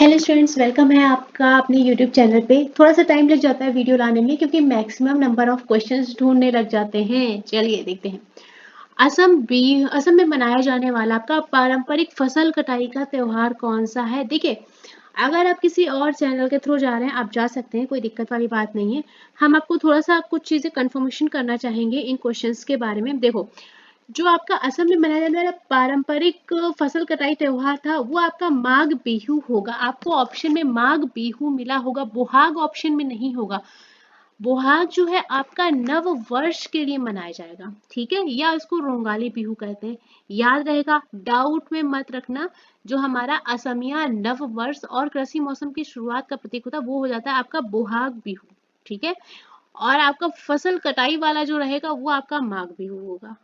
Hello students, welcome है आपका अपने यूट्यूब चैनल पे। थोड़ा सा टाइम लग जाता है वीडियो लाने में क्योंकि मैक्सिमम नंबर ऑफ क्वेश्चंस ढूंढने लग जाते हैं। चलिए देखते हैं। असम में मनाया जाने वाला आपका पारंपरिक फसल कटाई का त्योहार कौन सा है? देखिए, अगर आप किसी और चैनल के थ्रू जा रहे हैं आप जा सकते हैं, कोई दिक्कत वाली बात नहीं है। हम आपको थोड़ा सा कुछ चीजें कंफर्मेशन करना चाहेंगे इन क्वेश्चंस के बारे में। देखो, जो आपका असम में मनाया जाने वाला पारंपरिक फसल कटाई त्योहार था वो आपका माघ बिहू होगा। आपको ऑप्शन में माघ बिहू मिला होगा, बोहाग ऑप्शन में नहीं होगा। बोहाग जो है आपका नव वर्ष के लिए मनाया जाएगा, ठीक है, या इसको रोंगाली बिहू कहते हैं। याद रहेगा, डाउट में मत रखना। जो हमारा असमिया नव वर्ष और कृषि मौसम की शुरुआत का प्रतीक होता है वो हो जाता है आपका बोहाग बिहू, ठीक है। और आपका फसल कटाई वाला जो रहेगा वो आपका माघ बिहू होगा।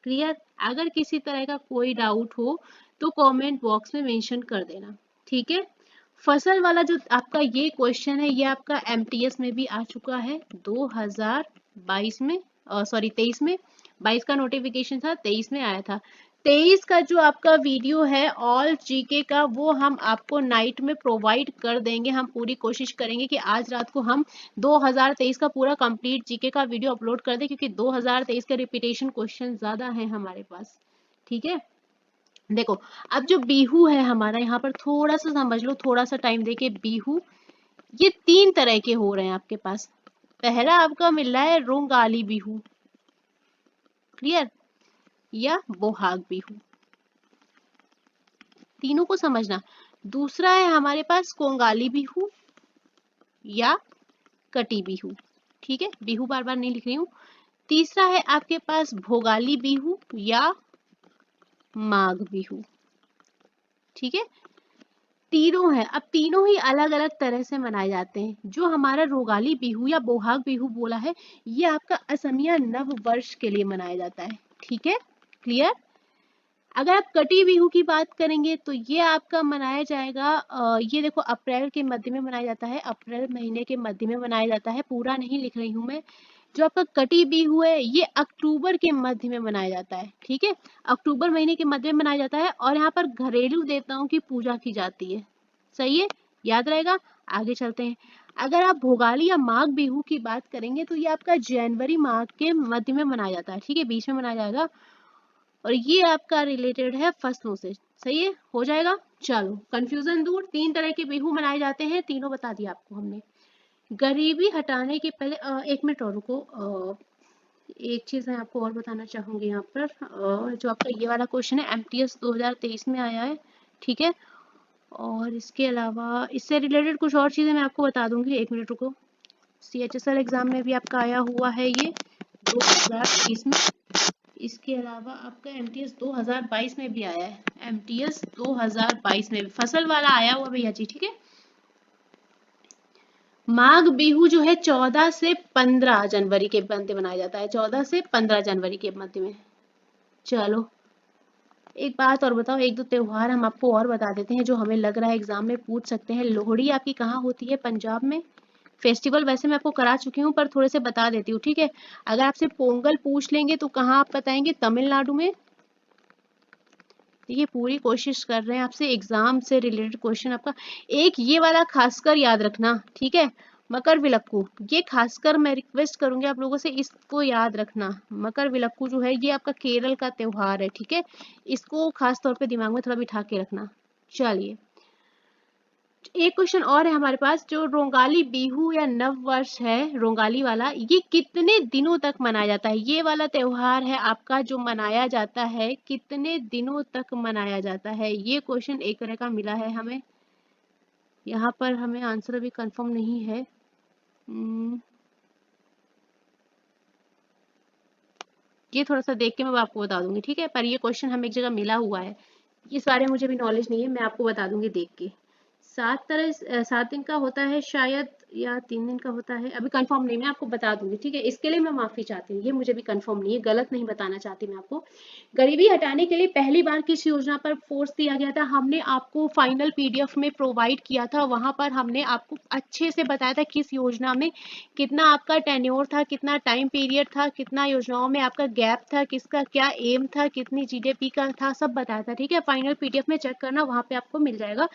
क्लियर? अगर किसी तरह का कोई डाउट हो तो कमेंट बॉक्स में मेंशन कर देना, ठीक है। फसल वाला जो आपका ये क्वेश्चन है ये आपका एमटीएस में भी आ चुका है 2022 में, सॉरी 23 में। 22 का नोटिफिकेशन था, 23 में आया था। 23 का जो आपका वीडियो है ऑल जीके का वो हम आपको नाइट में प्रोवाइड कर देंगे। हम पूरी कोशिश करेंगे कि आज रात को हम 2023 का पूरा कंप्लीट जीके का वीडियो अपलोड कर दें, क्योंकि 2023 के रिपीटेशन क्वेश्चन ज्यादा हैं हमारे पास, ठीक है। देखो, अब जो बिहू है हमारा, यहाँ पर थोड़ा सा समझ लो, थोड़ा सा टाइम देके। बिहू ये 3 तरह के हो रहे हैं आपके पास। पहला आपका मिल रहा है रोंगाली बिहू, क्लियर, या बोहाग बिहू, तीनों को समझना। दूसरा है हमारे पास कोंगाली बिहू या कटी बिहू, ठीक है, बिहू बार बार नहीं लिख रही हूँ। तीसरा है आपके पास भोगाली बिहू या माघ बिहू, ठीक है। तीनों है, अब तीनों ही अलग अलग तरह से मनाए जाते हैं। जो हमारा रोगाली बिहू या बोहाग बिहू बोला है ये आपका असमिया नव वर्ष के लिए मनाया जाता है, ठीक है, क्लियर। अगर आप कटी बिहू की बात करेंगे तो ये आपका मनाया जाएगा, ये देखो अप्रैल के मध्य में मनाया जाता है, अप्रैल महीने के मध्य में मनाया जाता है। पूरा नहीं लिख रही हूँ मैं। जो आपका कटी बिहू है ये अक्टूबर के मध्य में मनाया जाता है, ठीक है, अक्टूबर महीने के मध्य में मनाया जाता है। और यहाँ पर घरेलू देवताओं की पूजा की जाती है, सही है, याद रहेगा। आगे चलते हैं। अगर आप भोगाली या माघ बिहू की बात करेंगे तो ये आपका जनवरी माह के मध्य में मनाया जाता है, ठीक है, बीच में मनाया जाएगा। और ये आपका रिलेटेड है फसलों से, सही है, हो जाएगा। चलो, कंफ्यूजन दूर। 3 तरह के बिहू मनाए जाते हैं, तीनों बता दिया आपको हमने। गरीबी हटाने के पहले 1 मिनट और रुको। एक चीज मैं आपको और बताना चाहूंगी यहाँ पर। जो आपका ये वाला क्वेश्चन है एमटीएस 2023 में आया है, ठीक है। और इसके अलावा इससे रिलेटेड कुछ और चीजें मैं आपको बता दूंगी। 1 मिनट रुको। सीएचएसएल एग्जाम में भी आपका आया हुआ है ये 2023 में। इसके अलावा आपका एमटीएस 2022 में भी आया है, एमटीएस 2022 में भी फसल वाला आया हुआ भैया जी, ठीक है। माघ बिहू जो है 14 से 15 जनवरी के मध्य मनाया जाता है, 14 से 15 जनवरी के मध्य में। चलो, एक बात और बताओ, एक दो त्योहार हम आपको और बता देते हैं जो हमें लग रहा है एग्जाम में पूछ सकते हैं। लोहड़ी आपकी कहाँ होती है? पंजाब में। फेस्टिवल वैसे मैं आपको करा चुकी हूँ पर थोड़े से बता देती हूँ, ठीक है। अगर आपसे पोंगल पूछ लेंगे तो कहाँ आप बताएंगे? तमिलनाडु में। देखिए, पूरी कोशिश कर रहे हैं आपसे एग्जाम से रिलेटेड क्वेश्चन आपका। एक ये वाला खासकर याद रखना, ठीक है, मकर विलक्कू। ये खासकर मैं रिक्वेस्ट करूंगी आप लोगों से, इसको याद रखना। मकर विलक्कू जो है ये आपका केरल का त्योहार है, ठीक है, इसको खास तौर पे दिमाग में थोड़ा बिठा के रखना। चलिए, एक क्वेश्चन और है हमारे पास। जो रोंगाली बिहू या नव वर्ष है रोंगाली वाला, ये कितने दिनों तक मनाया जाता है? ये वाला त्योहार है आपका जो मनाया जाता है, कितने दिनों तक मनाया जाता है? ये क्वेश्चन एक तरह का मिला है हमें, यहाँ पर हमें आंसर अभी कंफर्म नहीं है। ये थोड़ा सा देख के मैं आपको बता दूंगी, ठीक है, पर ये क्वेश्चन हमें एक जगह मिला हुआ है। इस बारे में मुझे भी नॉलेज नहीं है, मैं आपको बता दूंगी देख के। 7 दिन का होता है शायद, या 3 दिन का होता है, अभी कंफर्म नहीं, मैं आपको बता दूंगी, ठीक है। इसके लिए मैं माफी चाहती हूँ, ये मुझे भी कंफर्म नहीं है, गलत नहीं बताना चाहती मैं आपको। गरीबी हटाने के लिए पहली बार किस योजना पर फोर्स दिया गया था? हमने आपको फाइनल पीडीएफ में प्रोवाइड किया था, वहां पर हमने आपको अच्छे से बताया था किस योजना में कितना आपका टेन्योर था, कितना टाइम पीरियड था, कितना योजनाओं में आपका गैप था, किसका क्या एम था, कितनी जीडीपी का था, सब बताया था, ठीक है। फाइनल पीडीएफ में चेक करना, वहां पे आपको मिल जाएगा।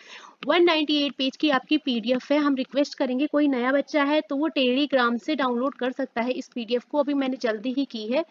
198 पेज की आपकी पीडीएफ है। हम रिक्वेस्ट करेंगे कोई नया बच्चा है तो वो टेलीग्राम से डाउनलोड कर सकता है इस पीडीएफ को, अभी मैंने जल्दी ही की है।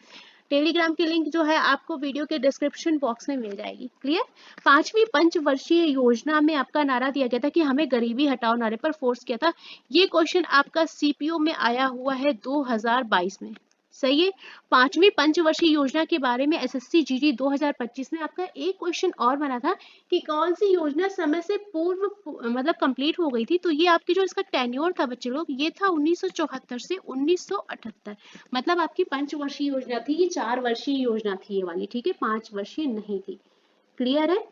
टेलीग्राम की लिंक जो है आपको वीडियो के डिस्क्रिप्शन बॉक्स में मिल जाएगी। क्लियर? 5वीं पंचवर्षीय योजना में आपका नारा दिया गया था कि हमें गरीबी हटाओ नारे पर फोर्स किया था। ये क्वेश्चन आपका सीपीओ में आया हुआ है 2022 में। सही है। 5वीं पंचवर्षीय योजना के बारे में एसएससी जीडी 2025 में आपका एक क्वेश्चन और बना था कि कौन सी योजना समय से पूर्व मतलब कंप्लीट हो गई थी। तो ये आपकी जो इसका टेन्योर था बच्चे लोग, ये था 1974 से 1978। मतलब आपकी पंचवर्षीय योजना थी, ये 4 वर्षीय योजना थी ये वाली, ठीक है, 5 वर्षीय नहीं थी। क्लियर है?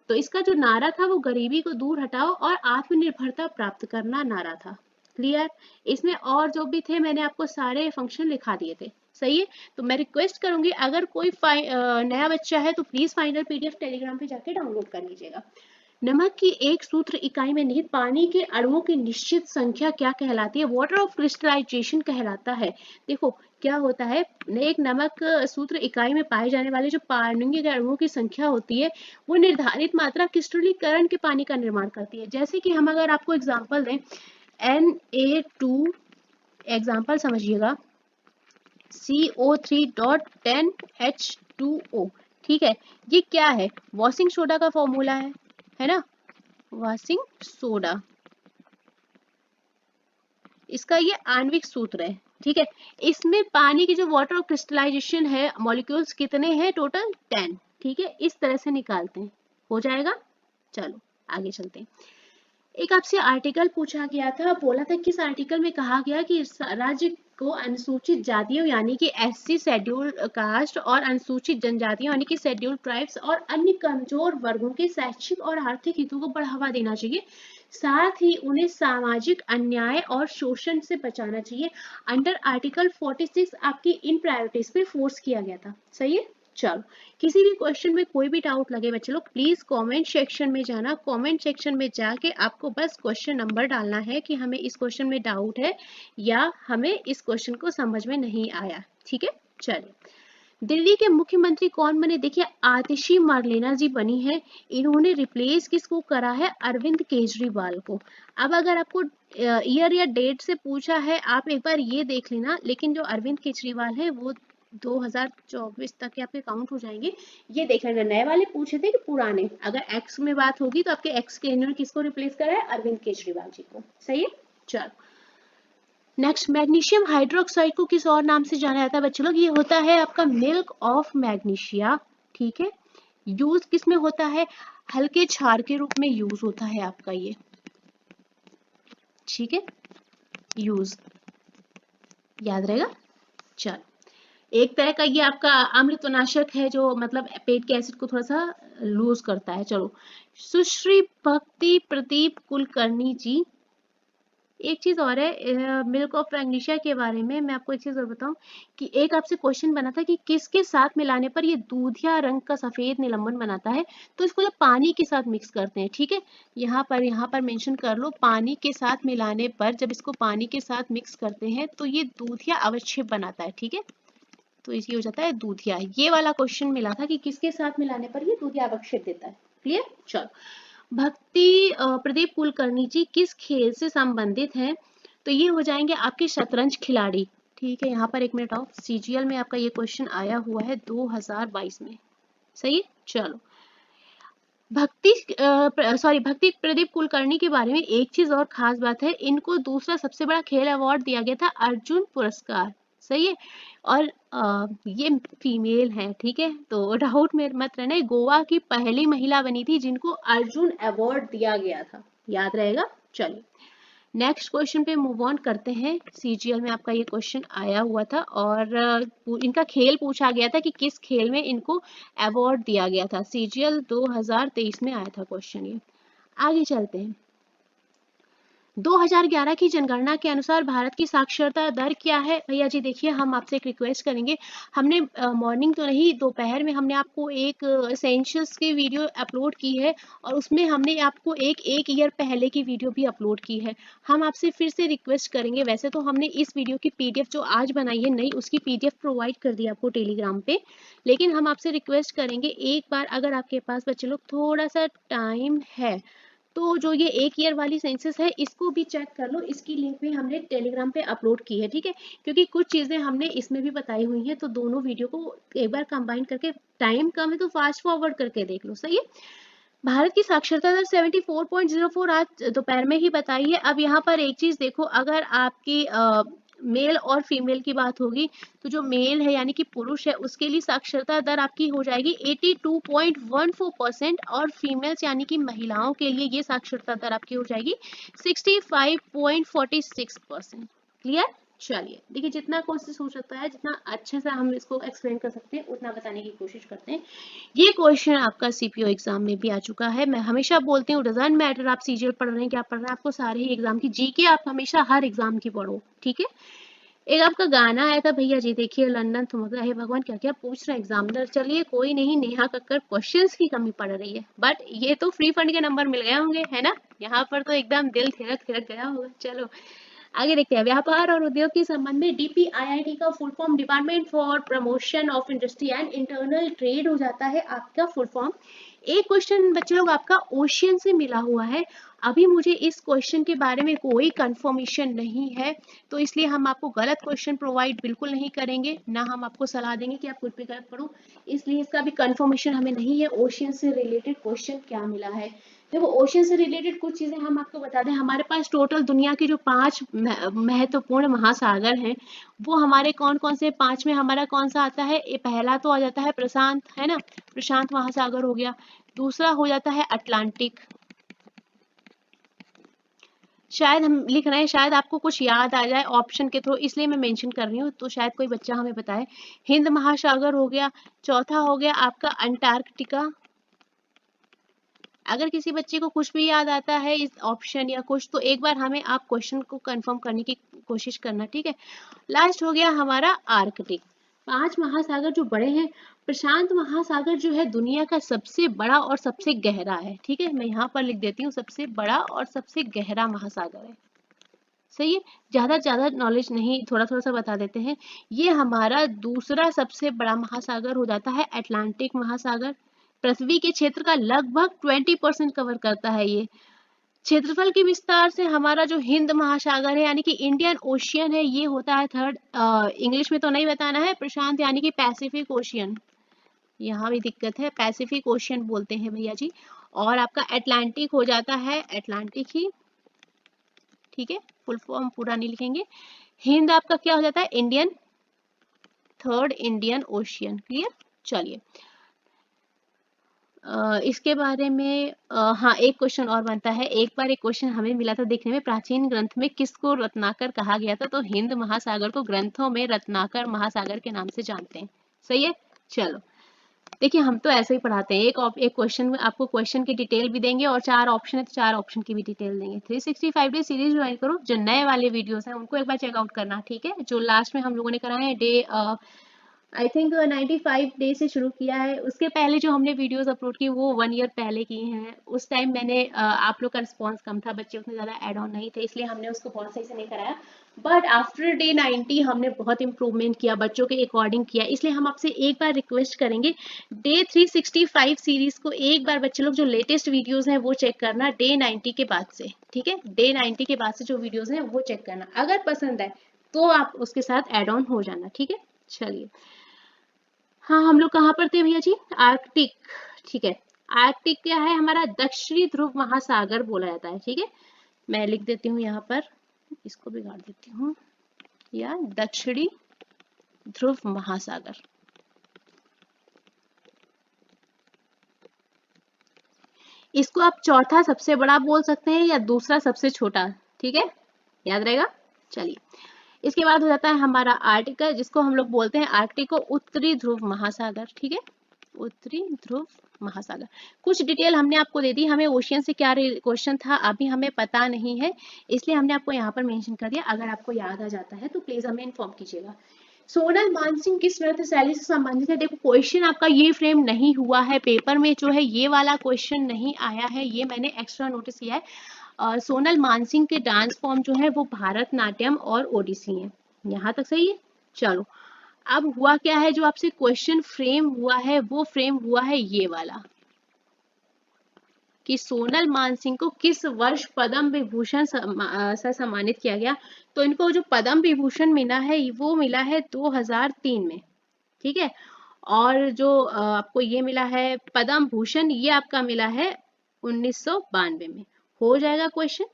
तो इसका जो नारा था वो गरीबी को दूर हटाओ और आत्मनिर्भरता प्राप्त करना नारा था। क्लियर? इसमें और जो भी थे मैंने आपको सारे फंक्शन लिखा दिए थे। सही है। तो मैं रिक्वेस्ट करूंगी अगर कोई नया बच्चा है तो प्लीज फाइनल पीडीएफ टेलीग्राम पे जाके डाउनलोड कर लीजिएगा। नमक की एक सूत्र इकाई में निहित पानी के अणुओं की निश्चित संख्या क्या कहलाती है? वाटर ऑफ क्रिस्टलाइजेशन कहलाता है। देखो क्या होता है, एक नमक सूत्र इकाई में पाए जाने वाले जो पानी के अणुओं की संख्या होती है वो निर्धारित मात्रा क्रिस्टलीकरण के पानी का निर्माण करती है। जैसे कि हम अगर आपको एग्जांपल दें, Na2 एग्जांपल समझिएगा, CO3.10H2O, ठीक है। ये क्या है? वॉशिंग सोडा का फॉर्मूला है ना, वॉशिंग सोडा, इसका ये आणविक सूत्र है, ठीक है। इसमें पानी की जो वाटर ऑफ क्रिस्टलाइजेशन है, मॉलिक्यूल्स कितने हैं? टोटल 10, ठीक है। इस तरह से निकालते हैं, हो जाएगा। चलो आगे चलते हैं। एक आपसे आर्टिकल पूछा गया था, बोला था किस आर्टिकल में कहा गया कि राज्य को अनुसूचित जातियों यानी कि एससी शेड्यूल कास्ट और अनुसूचित जनजातियों यानी कि शेड्यूल ट्राइब्स और अन्य कमजोर वर्गों के शैक्षिक और आर्थिक हितों को बढ़ावा देना चाहिए, साथ ही उन्हें सामाजिक अन्याय और शोषण से बचाना चाहिए। अंडर आर्टिकल 46 आपकी इन प्रायोरिटीज पे फोर्स किया गया था। सही है। चलो, किसी भी क्वेश्चन में कोई भी डाउट लगे बच्चे लोग प्लीज कमेंट सेक्शन में जाना, कमेंट सेक्शन में जाके आपको बस क्वेश्चन नंबर डालना है कि हमें इस क्वेश्चन में डाउट है या हमें इस क्वेश्चन को समझ में नहीं आया, ठीक है। चलिए, दिल्ली के मुख्यमंत्री कौन बने? देखिए आतिशी मार्लेना जी बनी है। इन्होंने रिप्लेस किसको करा है? अरविंद केजरीवाल को। अब अगर आपको ईयर या डेट से पूछा है, आप एक बार ये देख लेना, लेकिन जो अरविंद केजरीवाल है वो 2024 तक के आपके काउंट हो जाएंगे। ये देख लेना, नए वाले पूछे थे कि पुराने। अगर एक्स में बात होगी तो आपके एक्स के इन्होंने किसको रिप्लेस करा है? अरविंद केजरीवाल जी को। सही है। चलो, नेक्स्ट, मैग्नीशियम हाइड्रोक्साइड को किस और नाम से जाना जाता है बच्चों लोग? ये होता है आपका मिल्क ऑफ मैग्नीशिया, ठीक है। यूज किस में होता है? हल्के क्षार के रूप में यूज होता है आपका ये, ठीक है। यूज याद रहेगा। चल, एक तरह का ये आपका अम्लत्वनाशक है जो मतलब पेट के एसिड को थोड़ा सा लूज करता है। चलो, सुश्री भक्ति प्रदीप कुलकर्णी जी। एक चीज और है मिल्क ऑफ मैग्नीशिया के बारे में, मैं आपको एक चीज और बताऊं कि एक आपसे क्वेश्चन बना था कि किसके साथ मिलाने पर ये दूधिया रंग का सफेद निलंबन बनाता है? तो इसको जब पानी के साथ मिक्स करते हैं, ठीक है, यहाँ पर मेंशन कर लो, पानी के साथ मिलाने पर जब इसको पानी के साथ मिक्स करते हैं तो ये दूधिया अवक्षेप बनाता है, ठीक है। तो ये हो जाता है दूधिया। ये वाला क्वेश्चन मिला था कि किसके साथ मिलाने पर ये दूधिया अवक्षेप देता है। क्लियर? चलो, भक्ति प्रदीप कुलकर्णी जी किस खेल से संबंधित हैं? तो ये हो जाएंगे आपके शतरंज खिलाड़ी, ठीक है। यहाँ पर एक मिनट आओ, सीजीएल में आपका ये क्वेश्चन आया हुआ है 2022 में। सही है। चलो, भक्ति प्रदीप कुलकर्णी के बारे में एक चीज और खास बात है, इनको दूसरा सबसे बड़ा खेल अवार्ड दिया गया था, अर्जुन पुरस्कार। सही है। और ये फीमेल है, ठीक है, तो डाउट में मत रहना, गोवा की पहली महिला बनी थी जिनको अर्जुन अवार्ड दिया गया था, याद रहेगा। चलिए, नेक्स्ट क्वेश्चन पे मूव ऑन करते हैं। सीजीएल में आपका ये क्वेश्चन आया हुआ था और इनका खेल पूछा गया था कि किस खेल में इनको अवार्ड दिया गया था। सीजीएल 2023 में आया था क्वेश्चन ये। आगे चलते हैं। 2011 की जनगणना के अनुसार भारत की साक्षरता दर क्या है? भैया जी देखिए, हम आपसे एक रिक्वेस्ट करेंगे, हमने मॉर्निंग तो नहीं, दोपहर में हमने आपको एक सेंसस की वीडियो अपलोड की है और उसमें हमने आपको एक ईयर पहले की वीडियो भी अपलोड की है। हम आपसे फिर से रिक्वेस्ट करेंगे, वैसे तो हमने इस वीडियो की पीडीएफ जो आज बनाई है नई, उसकी पीडीएफ प्रोवाइड कर दी आपको टेलीग्राम पे, लेकिन हम आपसे रिक्वेस्ट करेंगे एक बार अगर आपके पास बच्चे लोग थोड़ा सा टाइम है तो जो ये एक ईयर वाली सेंसस है इसको भी चेक कर लो, इसकी लिंक भी हमने टेलीग्राम पे अपलोड की है, ठीक है, क्योंकि कुछ चीजें हमने इसमें भी बताई हुई हैं, तो दोनों वीडियो को एक बार कंबाइन करके, टाइम कम है तो फास्ट फॉरवर्ड करके देख लो, सही है। भारत की साक्षरता दर 74.04 आज दोपहर में ही बताई है। अब यहाँ पर एक चीज देखो, अगर आपकी मेल और फीमेल की बात होगी तो जो मेल है यानी कि पुरुष है उसके लिए साक्षरता दर आपकी हो जाएगी 82.14% और फीमेल्स यानी कि महिलाओं के लिए ये साक्षरता दर आपकी हो जाएगी 65.46%। क्लियर? चलिए देखिए, जितना कोशिश हो सकता है, जितना अच्छे से हम इसको एक्सप्लेन कर सकते हैं उतना बताने की कोशिश करते हैं। ये क्वेश्चन आपका सीपीओ एग्जाम में भी आ चुका है। मैं हमेशा बोलती हूँ डजंट मैटर आप सीजीएल पढ़ रहे हैं क्या पढ़ रहे हैं, आपको सारे ही एग्जाम की जीके आप हमेशा हर एग्जाम की पढ़ो, ठीक है। एक आपका गाना आया था भैया जी, देखिए लंदन थमका है भगवान, क्या क्या पूछ रहे हैं एग्जामिनर। चलिए कोई नहीं, नेहा कक्कर क्वेश्चंस की कमी पड़ रही है, बट ये तो फ्री फंड के नंबर मिल गए होंगे, है ना। यहाँ पर तो एकदम दिल थिरक थिरक गया होगा। चलो आगे देखते हैं। व्यापार और उद्योग के संबंध में डीपीआईआईटी का full form department for promotion of industry and internal trade हो जाता है आपका फुल फॉर्म। एक क्वेश्चन बच्चे लोग आपका ओशियन से मिला हुआ है, अभी मुझे इस क्वेश्चन के बारे में कोई कंफर्मेशन नहीं है, तो इसलिए हम आपको गलत क्वेश्चन प्रोवाइड बिल्कुल नहीं करेंगे, ना हम आपको सलाह देंगे कि आप कुछ भी गलत पढ़ो, इसलिए इसका भी कंफर्मेशन हमें नहीं है ओशियन से रिलेटेड क्वेश्चन क्या मिला है। देखो ओशियन से रिलेटेड कुछ चीजें हम आपको बता दें, हमारे पास टोटल दुनिया के जो 5 महत्वपूर्ण महासागर हैं वो हमारे कौन कौन से, 5 में हमारा कौन सा आता है, ये पहला तो आ जाता है प्रशांत, है ना, प्रशांत महासागर हो गया। दूसरा हो जाता है अटलांटिक, शायद हम लिख रहे हैं, शायद आपको कुछ याद आ जाए ऑप्शन के थ्रू, इसलिए मैं मेंशन कर रही हूँ, तो शायद कोई बच्चा हमें बताए। हिंद महासागर हो गया। चौथा हो गया आपका अंटार्कटिका। अगर किसी बच्चे को कुछ भी याद आता है इस ऑप्शन या कुछ, तो एक बार हमें आप क्वेश्चन को कंफर्म करने की कोशिश करना, ठीक है। लास्ट हो गया हमारा आर्कटिक। 5 महासागर जो बड़े हैं, प्रशांत महासागर जो है दुनिया का सबसे बड़ा और सबसे गहरा है, ठीक है, मैं यहाँ पर लिख देती हूँ, सबसे बड़ा और सबसे गहरा महासागर है, सही है। ज्यादा नॉलेज नहीं, थोड़ा थोड़ा सा बता देते हैं। ये हमारा दूसरा सबसे बड़ा महासागर हो जाता है अटलांटिक महासागर। पृथ्वी के क्षेत्र का लगभग 20% कवर करता है ये। क्षेत्रफल के विस्तार से हमारा जो हिंद महासागर है यानी कि इंडियन ओशियन है, ये होता है थर्ड। इंग्लिश में तो नहीं बताना है, प्रशांत यानी कि पैसिफिक ओशियन, यहाँ भी दिक्कत है, पैसिफिक ओशियन बोलते हैं भैया जी। और आपका अटलांटिक हो जाता है अटलांटिक ही, ठीक है, फुल फॉर्म पूरा नहीं लिखेंगे। हिंद आपका क्या हो जाता है, Indian, third Indian ocean. Clear? चलिए इसके बारे में हाँ एक क्वेश्चन और बनता है। एक बार एक क्वेश्चन हमें मिला था देखने में, प्राचीन ग्रंथ में किसको रत्नाकर कहा गया था, तो हिंद महासागर को ग्रंथों में रत्नाकर महासागर के नाम से जानते हैं, सही है। चलो देखिए, हम तो ऐसे ही पढ़ाते हैं, एक क्वेश्चन में आपको क्वेश्चन की डिटेल भी देंगे और 4 ऑप्शन है तो 4 ऑप्शन की भी डिटेल देंगे। 365 डे सीरीज ज्वाइन करो, जो नए वाले वीडियोस हैं उनको एक बार चेकआउट करना, ठीक है। जो लास्ट में हम लोगों ने कराए हैं डे आई थिंक 95 डे से शुरू किया है, उसके पहले जो हमने वीडियोस अपलोड की वो 1 ईयर पहले की हैं। उस टाइम मैंने आप लोग का रिस्पॉन्स कम था, बच्चे उतने ज़्यादा ऐड ऑन नहीं थे, इसलिए हमने उसको बहुत सही से नहीं कराया, बट आफ्टर डे 90 हमने बहुत इंप्रूवमेंट किया, बच्चों के अकॉर्डिंग किया, इसलिए हम आपसे एक बार रिक्वेस्ट करेंगे डे 365 सीरीज को एक बार बच्चे लोग जो लेटेस्ट वीडियोस हैं वो चेक करना डे 90 के बाद से, ठीक है। डे 90 के बाद से जो वीडियोस हैं वो चेक करना, अगर पसंद है तो आप उसके साथ ऐड ऑन हो जाना, ठीक है। चलिए हाँ, हम लोग कहाँ पर थे भैया जी, आर्कटिक, ठीक है। आर्कटिक क्या है, हमारा दक्षिणी ध्रुव महासागर बोला जाता है, ठीक है। मैं लिख देती हूँ यहाँ पर, इसको बिगाड़ देती हूँ, या दक्षिणी ध्रुव महासागर। इसको आप चौथा सबसे बड़ा बोल सकते हैं या दूसरा सबसे छोटा, ठीक है, याद रहेगा। चलिए इसके बाद हो जाता है हमारा आर्टिका, जिसको हम लोग बोलते हैं आर्कटिक को उत्तरी ध्रुव महासागर, ठीक है, उत्तरी ध्रुव महासागर। कुछ डिटेल हमने आपको दे दी, हमें ओशियन से क्या क्वेश्चन था अभी हमें पता नहीं है, इसलिए हमने आपको यहाँ पर मेंशन कर दिया। अगर आपको याद आ जाता है तो प्लीज हमें इन्फॉर्म कीजिएगा। सोनल मानसिंह किस नृत्य शैली से संबंधित है? देखो क्वेश्चन आपका ये फ्रेम नहीं हुआ है पेपर में, जो है ये वाला क्वेश्चन नहीं आया है, ये मैंने एक्स्ट्रा नोटिस किया है। सोनल मानसिंह के डांस फॉर्म जो है वो भारतनाट्यम और ओडिसी है। यहाँ तक सही है। चलो अब हुआ क्या है, जो आपसे क्वेश्चन फ्रेम हुआ है वो फ्रेम हुआ है ये वाला, कि सोनल मानसिंह को किस वर्ष पद्म विभूषण से सम्मानित किया गया। तो इनको जो पद्म विभूषण मिला है वो मिला है 2003 में, ठीक है। और जो आपको ये मिला है पद्म भूषण, ये आपका मिला है 1992 में। हो जाएगा क्वेश्चन,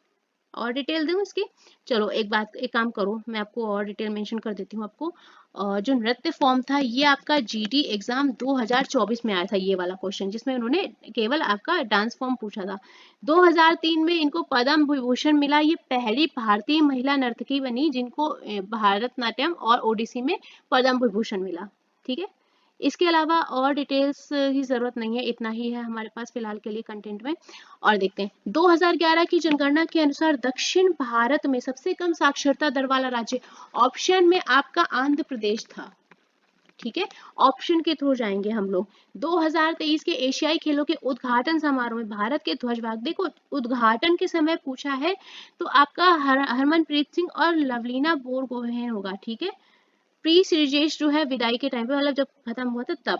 और डिटेल दूं इसकी। चलो एक काम करो, मैं आपको और डिटेल मेंशन कर देती हूँ आपको। जो नृत्य फॉर्म था ये आपका जीडी एग्जाम 2024 में आया था, ये वाला क्वेश्चन, जिसमें उन्होंने केवल आपका डांस फॉर्म पूछा था। 2003 में इनको पद्म विभूषण मिला। ये पहली भारतीय महिला नर्तकी बनी जिनको भारतनाट्यम और ओडिसी में पद्म विभूषण मिला, ठीक है। इसके अलावा और डिटेल्स की जरूरत नहीं है, इतना ही है हमारे पास फिलहाल के लिए कंटेंट में। और देखते हैं 2011 की जनगणना के अनुसार दक्षिण भारत में सबसे कम साक्षरता दर वाला राज्य, ऑप्शन में आपका आंध्र प्रदेश था, ठीक है। ऑप्शन के थ्रू जाएंगे हम लोग। 2023 के एशियाई खेलों के उद्घाटन समारोह में भारत के ध्वजवाहक, देखो उद्घाटन के समय पूछा है तो आपका हरमनप्रीत सिंह और लवलीना बोरगोहेन होगा, ठीक है। प्री श्रीजेश जो है विदाई के टाइम पे, मतलब जब खत्म हुआ था तब।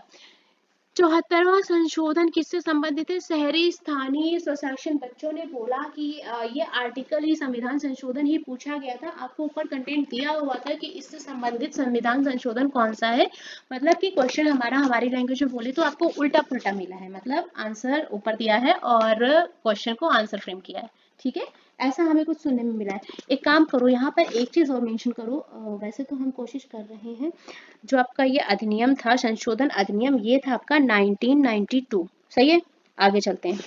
74वां संशोधन किससे संबंधित है? शहरी स्थानीय स्वशासन। बच्चों ने बोला कि ये आर्टिकल ही संविधान संशोधन ही पूछा गया था, आपको ऊपर कंटेंट दिया हुआ था कि इससे संबंधित संविधान संशोधन कौन सा है। मतलब कि क्वेश्चन हमारा हमारी लैंग्वेज में बोले तो आपको उल्टा पुल्टा मिला है, मतलब आंसर ऊपर दिया है और क्वेश्चन को आंसर फ्रेम किया है, ठीक है। ऐसा हमें कुछ सुनने में मिला है। एक काम करो, यहाँ पर एक चीज और मेंशन करो। वैसे तो हम कोशिश कर रहे हैं, जो आपका ये अधिनियम था, संशोधन अधिनियम, ये था आपका 1992, सही है। आगे चलते हैं।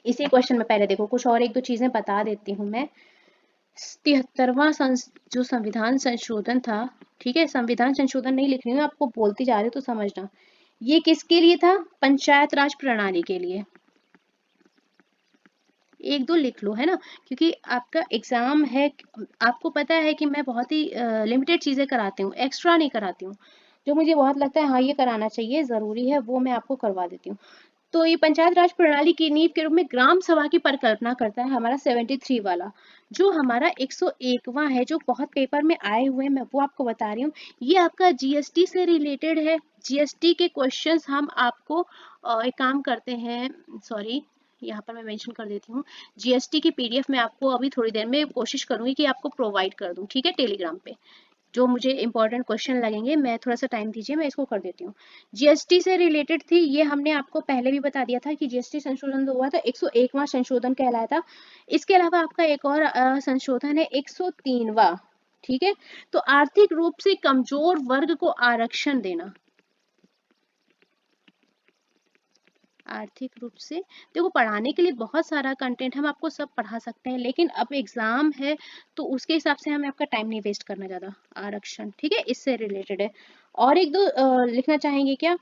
इसी क्वेश्चन में पहले देखो कुछ और एक दो चीजें बता देती हूँ मैं। 73वां जो संविधान संशोधन था, ठीक है, संविधान संशोधन नहीं लिख रही हूँ, आपको बोलती जा रही हूँ तो समझना। ये किसके लिए था? पंचायत राज प्रणाली के लिए। एक दो लिख लो, है ना, क्योंकि आपका एग्जाम है। आपको पता है कि मैं बहुत ही लिमिटेड चीजें कराती हूँ, एक्स्ट्रा नहीं कराती हूँ। जो मुझे बहुत लगता है हाँ ये कराना चाहिए, जरूरी है, वो मैं आपको करवा देती हूँ। तो ये पंचायत राज प्रणाली की नींव के रूप में ग्राम सभा की परिकल्पना करता है हमारा 73 वाला। जो हमारा 101वां है, जो बहुत पेपर में आए हुए हैं, मैं वो आपको बता रही हूँ। ये आपका जीएसटी से रिलेटेड है। जीएसटी के क्वेश्चंस हम आपको एक काम करते हैं, सॉरी यहाँ पर मैं मेंशन कर देती हूँ। जीएसटी की पीडीएफ मैं आपको अभी थोड़ी देर में कोशिश करूंगी कि आपको प्रोवाइड कर दूं, ठीक है, टेलीग्राम पे। जो मुझे इंपॉर्टेंट क्वेश्चन लगेंगे, मैं थोड़ा सा टाइम दीजिए, मैं इसको कर देती हूँ। जीएसटी से रिलेटेड थी, ये हमने आपको पहले भी बता दिया था कि जीएसटी संशोधन जो हुआ था 101वां संशोधन कहलाया था। इसके अलावा आपका एक और संशोधन है 103वां, ठीक है। तो आर्थिक रूप से कमजोर वर्ग को आरक्षण देना। आर्थिक रूप से, देखो पढ़ाने के लिए बहुत सारा कंटेंट हम आपको सब पढ़ा सकते हैं, लेकिन अब एग्जाम है तो उसके हिसाब से हमें आपका टाइम नहीं वेस्ट करना ज्यादा। आरक्षण, ठीक है, इससे रिलेटेड है। और एक दो लिखना चाहेंगे क्या?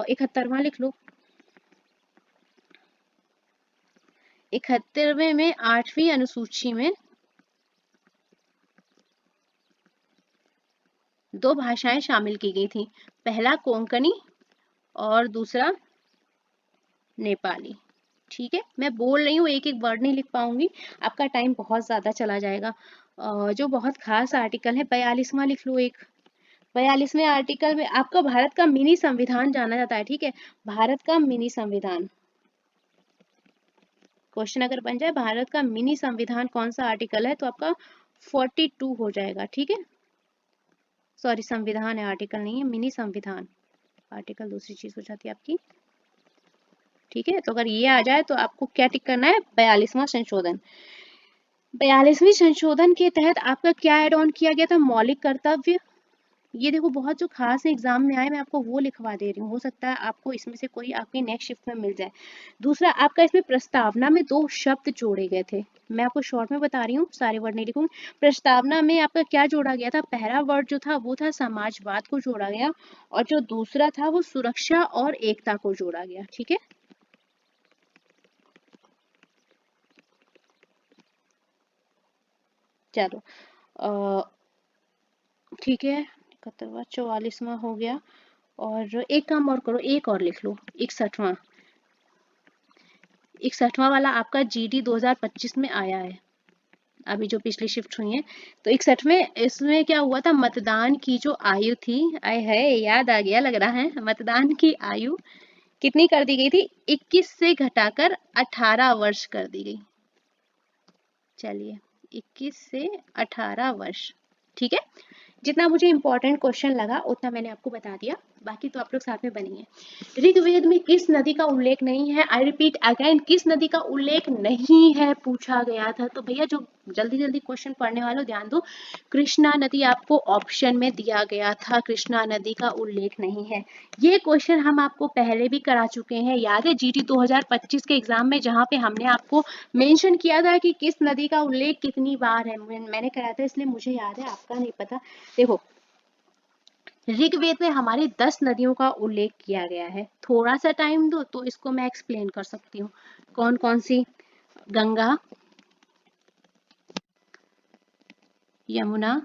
71वां लिख लो। 71वें में 8वीं अनुसूची में दो भाषाएं शामिल की गई थी, पहला कोंकणी और दूसरा नेपाली, ठीक है। मैं बोल रही हूँ, एक एक वर्ड नहीं लिख पाऊंगी, आपका टाइम बहुत ज्यादा चला जाएगा। जो बहुत खास आर्टिकल है 42वां लिख लो एक। 42वें आर्टिकल में आपका भारत का मिनी संविधान जाना जाता है, ठीक है, भारत का मिनी संविधान। क्वेश्चन अगर बन जाए भारत का मिनी संविधान कौन सा आर्टिकल है, तो आपका 42 हो जाएगा, ठीक है। सॉरी, संविधान है, आर्टिकल नहीं है, मिनी संविधान। आर्टिकल दूसरी चीज हो जाती है आपकी, ठीक है। तो अगर ये आ जाए तो आपको क्या टिक करना है? 42वां संशोधन। 42वें संशोधन के तहत आपका क्या एड ऑन किया गया था? मौलिक कर्तव्य। ये देखो बहुत जो खास एग्जाम में आए, मैं आपको वो लिखवा दे रही हूँ, हो सकता है आपको इसमें से कोई आपकी नेक्स्ट शिफ्ट में मिल जाए। दूसरा आपका इसमें प्रस्तावना में दो शब्द जोड़े गए थे, मैं आपको शॉर्ट में बता रही हूँ, सारे वर्ड नहीं लिखूंगी। प्रस्तावना में आपका क्या जोड़ा गया था? पहला वर्ड जो था वो था समाजवाद को जोड़ा गया, और जो दूसरा था वो सुरक्षा और एकता को जोड़ा गया। ठीक है, चलो ठीक है, 71वां 44वां हो गया, और एक काम और करो, एक और लिख लो, 61वां। 61वां वाला आपका GD 2025 में आया है, अभी जो पिछली शिफ्ट हुई है। तो 61 में इसमें क्या हुआ था, मतदान की जो आयु थी, आय है याद आ गया लग रहा है, मतदान की आयु कितनी कर दी गई थी? 21 से घटाकर 18 वर्ष कर दी गई। चलिए 21 से 18 वर्ष, ठीक है। जितना मुझे इंपॉर्टेंट क्वेश्चन लगा उतना मैंने आपको बता दिया, बाकी तो आप लोग साथ में बनिए। ऋग्वेद में किस नदी का उल्लेख नहीं है? आई रिपीट अगेन, किस नदी का उल्लेख नहीं है पूछा गया था। तो भैया जो जल्दी जल्दी क्वेश्चन पढ़ने वालों ध्यान दो, कृष्णा नदी आपको ऑप्शन में दिया गया था, कृष्णा नदी का उल्लेख नहीं है। ये क्वेश्चन हम आपको पहले भी करा चुके हैं, याद है GT 2025 के एग्जाम में, जहाँ पे हमने आपको मेंशन किया था कि किस नदी का उल्लेख कितनी बार है। मैंने कराया था इसलिए मुझे याद है, आपका नहीं पता। देखो ऋग्वेद में हमारे 10 नदियों का उल्लेख किया गया है। थोड़ा सा टाइम दो तो इसको मैं एक्सप्लेन कर सकती हूँ। कौन कौन सी? गंगा, यमुना,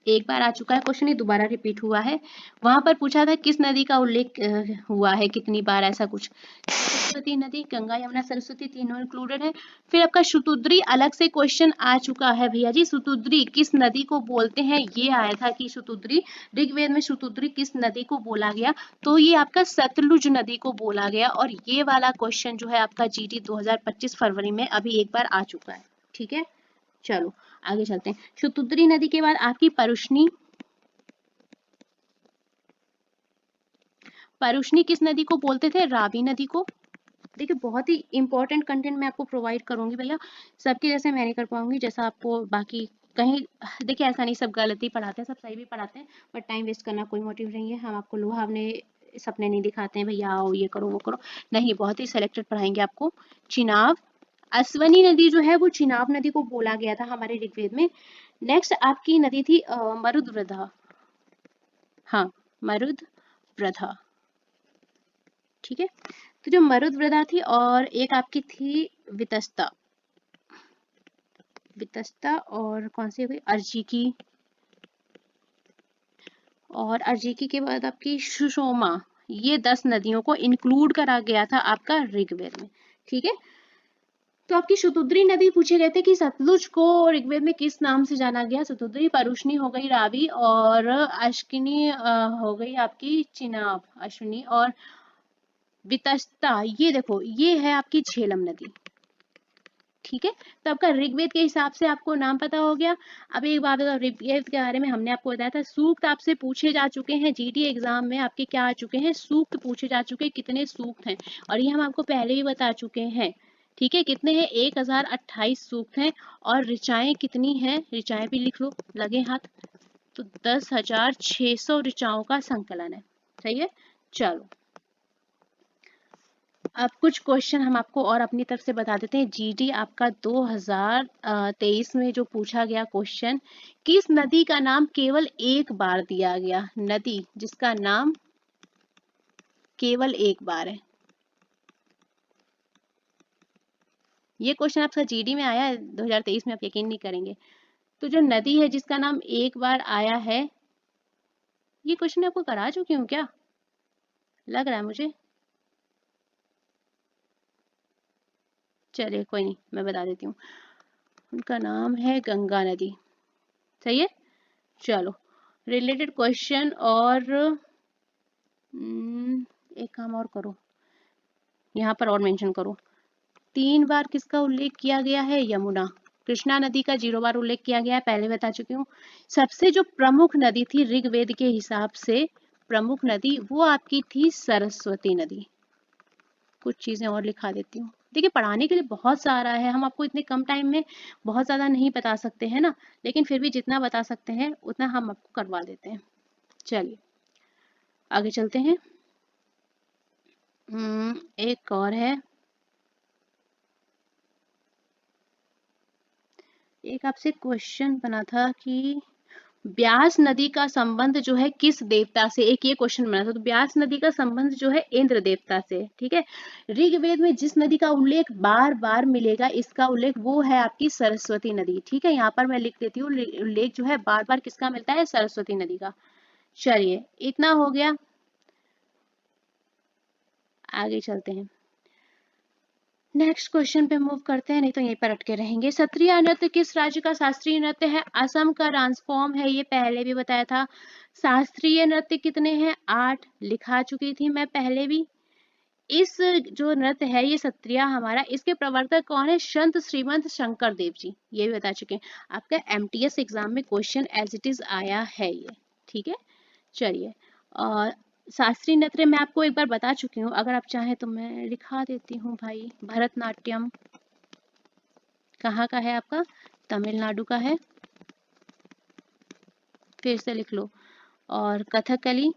एक बार आ चुका है क्वेश्चन, ये दोबारा रिपीट हुआ है। वहां पर पूछा था किस नदी का उल्लेख हुआ है कितनी बार, ऐसा कुछ। सरस्वती नदी, गंगा यमुना सरस्वती तीनों इंक्लूडेड है। फिर आपका शुतुद्री अलग से क्वेश्चन आ चुका है भैया जी, शुतुद्री किस नदी को बोलते हैं, ये आया था कि शुतुद्री, ऋग्वेद में शुतुद्री किस नदी को बोला गया, तो ये आपका सतलुज नदी को बोला गया। और ये वाला क्वेश्चन जो है आपका GT 2025 फरवरी में अभी एक बार आ चुका है। ठीक है, चलो आगे चलते हैं। शुतुद्री नदी के बाद आपकी परुष्णी, परुष्णी किस नदी को बोलते थे? रावी नदी को। देखिए बहुत ही इंपॉर्टेंट कंटेंट मैं आपको प्रोवाइड करूंगी भैया, सबके जैसे मैं नहीं कर पाऊंगी जैसा आपको बाकी कहीं। देखिए ऐसा नहीं सब गलत ही पढ़ाते हैं, सब सही भी पढ़ाते हैं, बट टाइम वेस्ट करना कोई मोटिव नहीं है। हम आपको लुभावने सपने नहीं दिखाते हैं भैया आओ ये करो वो करो, नहीं, बहुत ही सिलेक्टेड पढ़ाएंगे आपको। चिनाब, अश्वनी नदी जो है वो चिनाब नदी को बोला गया था हमारे ऋग्वेद में। नेक्स्ट आपकी नदी थी मरुद्वधा, हाँ मरुद्वधा, ठीक है। तो जो मरुद्वधा थी, और एक आपकी थी वितस्ता, वितस्ता, और कौन सी हो गई? अर्जिकी, और अर्जिकी के बाद आपकी सुषोमा। ये 10 नदियों को इंक्लूड करा गया था आपका ऋग्वेद में, ठीक है। तो आपकी शुतुद्री नदी पूछे गए थे कि सतलुज को ऋग्वेद में किस नाम से जाना गया? शुतुद्री, परुष्णी हो गई रावी, और अश्विनी हो गई आपकी चिनाब, अश्विनी, और वितस्ता ये देखो ये है आपकी झेलम नदी, ठीक है। तो आपका ऋग्वेद के हिसाब से आपको नाम पता हो गया। अब एक बात बताओ, ऋग्वेद के बारे में हमने आपको बताया था, सूक्त आपसे पूछे जा चुके हैं GT एग्जाम में, आपके क्या आ चुके हैं? सूक्त पूछे जा चुके हैं, कितने सूक्त हैं, और ये हम आपको पहले भी बता चुके हैं, ठीक है। कितने हैं? 1028 सूक्त हैं, और ऋचाएं कितनी हैं? ऋचाएं भी लिख लो लगे हाथ, तो 10,600 ऋचाओं का संकलन है, सही है। चलो अब कुछ क्वेश्चन हम आपको और अपनी तरफ से बता देते हैं। GD आपका 2023 में जो पूछा गया क्वेश्चन, किस नदी का नाम केवल एक बार दिया गया? नदी जिसका नाम केवल एक बार है, ये क्वेश्चन आपका GD में आया है 2023 में, आप यकीन नहीं करेंगे। तो जो नदी है जिसका नाम एक बार आया है, ये क्वेश्चन आपको करा चुकी हूँ क्या, लग रहा है मुझे। चलिए कोई नहीं, मैं बता देती हूँ, उनका नाम है गंगा नदी, सही है। चलो रिलेटेड क्वेश्चन, और एक काम और करो, यहाँ पर और मेंशन करो, 3 बार किसका उल्लेख किया गया है? यमुना। कृष्णा नदी का 0 बार उल्लेख किया गया है, पहले बता चुकी हूँ। सबसे जो प्रमुख नदी थी ऋग्वेद के हिसाब से, प्रमुख नदी वो आपकी थी सरस्वती नदी। कुछ चीजें और लिखा देती हूँ, देखिए पढ़ाने के लिए बहुत सारा है, हम आपको इतने कम टाइम में बहुत ज्यादा नहीं बता सकते हैं ना, लेकिन फिर भी जितना बता सकते हैं उतना हम आपको करवा देते हैं। चलिए आगे चलते हैं। एक और है, एक आपसे क्वेश्चन बना था कि ब्यास नदी का संबंध जो है किस देवता से, एक ये क्वेश्चन बना था। तो ब्यास नदी का संबंध जो है इंद्र देवता से, ठीक है। ऋग्वेद में जिस नदी का उल्लेख बार बार मिलेगा, इसका उल्लेख वो है आपकी सरस्वती नदी, ठीक है। यहाँ पर मैं लिख देती हूँ, उल्लेख जो है बार बार किसका मिलता है, सरस्वती नदी का। चलिए इतना हो गया, आगे चलते हैं, नेक्स्ट क्वेश्चन पे मूव करते हैं, नहीं तो यहीं पर अटके रहेंगे। सत्रिया नृत्य किस राज्य का शास्त्रीय नृत्य है? असम का डांस फॉर्म है, ये पहले भी बताया था। शास्त्रीय नृत्य कितने हैं? 8 लिखा चुकी थी मैं पहले भी। इस जो नृत्य है ये सत्रिया हमारा, इसके प्रवर्तक कौन है? संत श्रीमंत शंकर देव जी, ये भी बता चुके हैं। आपका एमटीएस एग्जाम में क्वेश्चन एज इट इज आया है ये, ठीक है। चलिए, और शास्त्रीय नृत्य मैं आपको एक बार बता चुकी हूँ, अगर आप चाहें तो मैं लिखा देती हूँ भाई। भरतनाट्यम कहाँ का है आपका? तमिलनाडु का है, फिर से लिख लो। और कथकली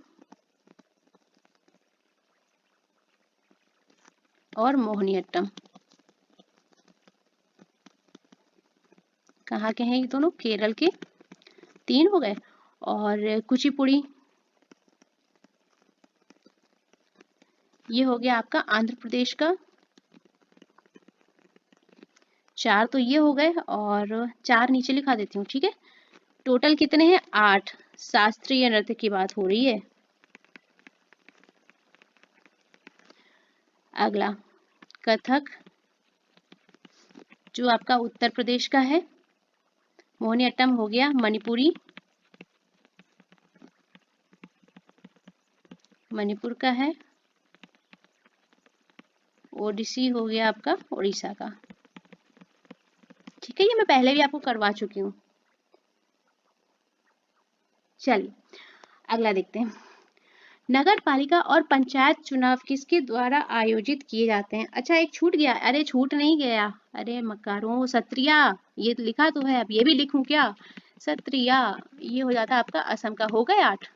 और मोहिनीअट्टम कहाँ के हैं? ये दोनों केरल के, 3 हो गए। और कुचिपुड़ी ये हो गया आपका आंध्र प्रदेश का, 4 तो ये हो गए, और 4 नीचे लिखा देती हूँ, ठीक है। टोटल कितने हैं? 8 शास्त्रीय नृत्य की बात हो रही है। अगला कथक जो आपका उत्तर प्रदेश का है, मोहिनीअट्टम हो गया मणिपुरी, मणिपुर का है। ओडिसी हो गया आपका उड़ीसा का, ठीक है। ये मैं पहले भी आपको करवा चुकी हूँ। चलिए अगला देखते हैं, नगर पालिका और पंचायत चुनाव किसके द्वारा आयोजित किए जाते हैं? अच्छा एक छूट गया, अरे छूट नहीं गया, अरे मकारों, सत्रिया, ये लिखा तो है, अब ये भी लिखूं क्या? सत्रिया, ये हो जाता आपका असम का। हो गए 8,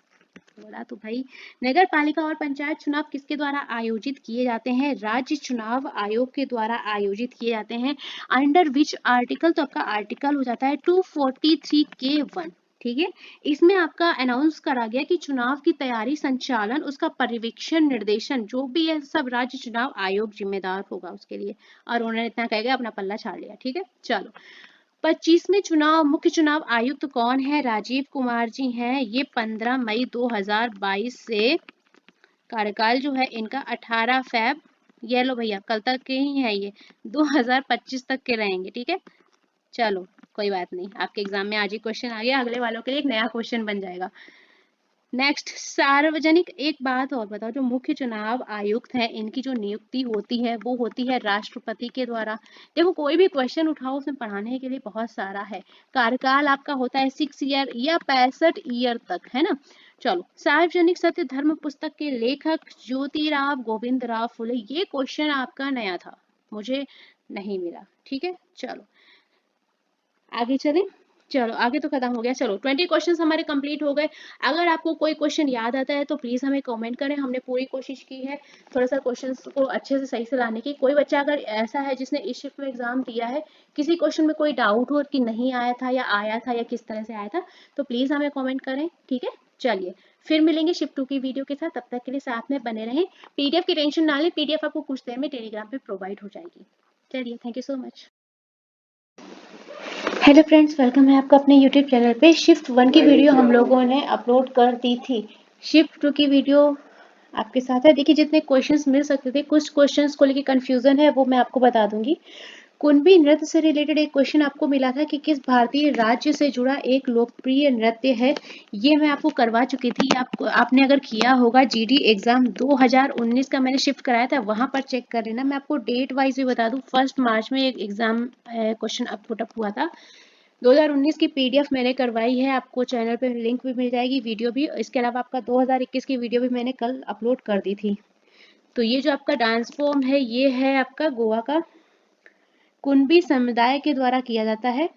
बोला तो भाई। नगर पालिका और पंचायत चुनाव किसके द्वारा आयोजित किए जाते हैं? राज्य चुनाव आयोग के द्वारा आयोजित किए जाते हैं। Under which article? तो आपका आर्टिकल हो जाता है 243(k)(1), ठीक है। इसमें आपका अनाउंस करा गया कि चुनाव की तैयारी, संचालन, उसका पर्यवेक्षण, निर्देशन जो भी है सब राज्य चुनाव आयोग जिम्मेदार होगा उसके लिए, और उन्होंने इतना कह गया, अपना पल्ला छाड़ लिया, ठीक है। चलो 25वें चुनाव मुख्य चुनाव आयुक्त कौन है? राजीव कुमार जी हैं। ये 15 मई 2022 से, कार्यकाल जो है इनका 18 फैब, ये लो भैया कल तक के ही है, ये 2025 तक के रहेंगे, ठीक है। चलो कोई बात नहीं, आपके एग्जाम में आज ही क्वेश्चन आ गया, अगले वालों के लिए एक नया क्वेश्चन बन जाएगा। नेक्स्ट, सार्वजनिक, एक बात और बताओ, जो मुख्य चुनाव आयुक्त है इनकी जो नियुक्ति होती है वो होती है राष्ट्रपति के द्वारा। देखो कोई भी क्वेश्चन उठाओ उसमें पढ़ाने के लिए बहुत सारा है। कार्यकाल आपका होता है 6 ईयर या 65 ईयर तक, है ना। चलो, सार्वजनिक सत्य धर्म पुस्तक के लेखक ज्योतिराव गोविंद राव फुले, ये क्वेश्चन आपका नया था, मुझे नहीं मिला, ठीक है। चलो आगे चलें, चलो आगे तो खत्म हो गया। चलो 20 क्वेश्चंस हमारे कंप्लीट हो गए। अगर आपको कोई क्वेश्चन याद आता है तो प्लीज हमें कमेंट करें, हमने पूरी कोशिश की है थोड़ा सा क्वेश्चंस को अच्छे से सही से लाने की। कोई बच्चा अगर ऐसा है जिसने इस शिफ्ट में एग्जाम दिया है, किसी क्वेश्चन में कोई डाउट हो कि नहीं आया था या आया था या किस तरह से आया था, तो प्लीज हमें कॉमेंट करें, ठीक है। चलिए फिर मिलेंगे शिफ्ट 2 की वीडियो के साथ, तब तक के लिए साथ में बने रहें। पीडीएफ की टेंशन ना लें, पीडीएफ आपको कुछ देर में टेलीग्राम पे प्रोवाइड हो जाएगी। चलिए, thank you so much. Hello friends, welcome है आपका अपने यूट्यूब चैनल पे। शिफ्ट 1 की वीडियो हम लोगों ने अपलोड कर दी थी, शिफ्ट 2 की वीडियो आपके साथ है। देखिए जितने क्वेश्चंस मिल सकते थे, कुछ क्वेश्चंस को लेकर कंफ्यूजन है वो मैं आपको बता दूंगी। कुणबी नृत्य से रिलेटेड एक क्वेश्चन आपको मिला था कि किस भारतीय राज्य से जुड़ा एक लोकप्रिय नृत्य है, ये मैं आपको करवा चुकी थी। आपने अगर किया होगा जीडी एग्जाम 2019 का मैंने शिफ्ट कराया था, वहां पर चेक कर लेना। मैं आपको डेट वाइज भी बता दूं, 1 मार्च में एक एग्जाम क्वेश्चन अपलोड हुआ था। 2019 की पीडीएफ मैंने करवाई है, आपको चैनल पे लिंक भी मिल जाएगी, वीडियो भी। इसके अलावा आपका 2021 की वीडियो भी मैंने कल अपलोड कर दी थी। तो ये जो आपका डांस फॉर्म है ये है आपका गोवा का, कुणबी समुदाय के द्वारा किया जाता है।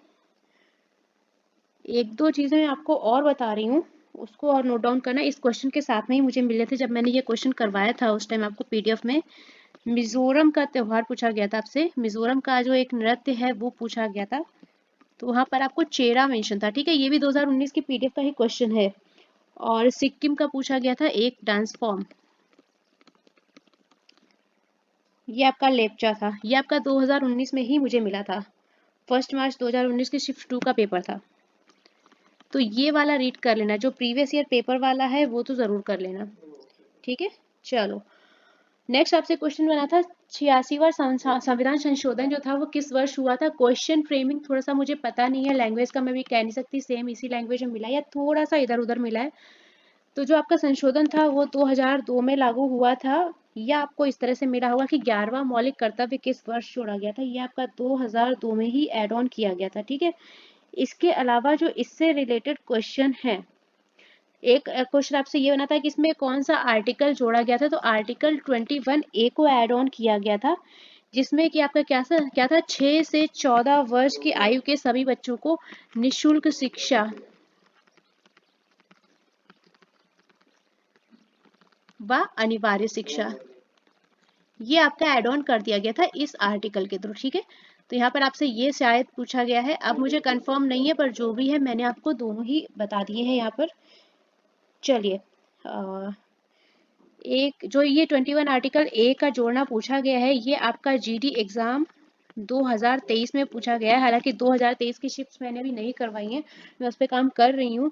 एक दो चीजें मैं आपको और बता रही हूँ, उसको और नोट डाउन करना। इस क्वेश्चन के साथ में ही मुझे मिले थे जब मैंने ये क्वेश्चन करवाया था उस टाइम आपको पीडीएफ में। मिजोरम का त्योहार पूछा गया था आपसे, मिजोरम का जो एक नृत्य है वो पूछा गया था, तो वहां पर आपको चेरा मेंशन था। ठीक है, ये भी 2019 की पीडीएफ का ही क्वेश्चन है। और सिक्किम का पूछा गया था एक डांस फॉर्म, ये आपका लेप्चा था, ये आपका 2019 में ही मुझे मिला था। 1 मार्च 2019 की शिफ्ट 2 का पेपर था। तो ये वाला रीड कर लेना, जो प्रीवियस ईयर पेपर वाला है वो तो जरूर कर लेना। ठीक है, चलो नेक्स्ट आपसे क्वेश्चन बना था 86वां संविधान संशोधन जो था वो किस वर्ष हुआ था। क्वेश्चन फ्रेमिंग थोड़ा सा मुझे पता नहीं है, लैंग्वेज का मैं भी कह नहीं सकती सेम इसी लैंग्वेज में मिला है या थोड़ा सा इधर उधर मिला है। तो जो आपका संशोधन था वो 2002 में लागू हुआ था, या आपको इस तरह से मिला होगा कि 11वां मौलिक कर्तव्य किस वर्ष जोड़ा गया था, ये आपका 2002 में ही एड ऑन किया गया था। ठीक है, इसके अलावा जो इससे रिलेटेड क्वेश्चन है, एक क्वेश्चन आपसे ये बना था कि इसमें कौन सा आर्टिकल जोड़ा गया था, तो आर्टिकल 21A को ऐड ऑन किया गया था, जिसमें कि आपका क्या था 6 से 14 वर्ष की आयु के सभी बच्चों को निशुल्क शिक्षा व अनिवार्य शिक्षा, ये आपका एड ऑन कर दिया गया था इस आर्टिकल के थ्रू। ठीक है, तो यहाँ पर आपसे ये शायद पूछा गया है, अब मुझे कंफर्म नहीं है, पर जो भी है मैंने आपको दोनों ही बता दिए हैं यहाँ पर। चलिए एक जो ये 21 आर्टिकल ए का जोड़ना पूछा गया है, ये आपका जीडी एग्जाम 2023 में पूछा गया है। हालांकि 2023 की शिफ्ट्स मैंने अभी नहीं करवाई हैं, मैं उस पर काम कर रही हूँ।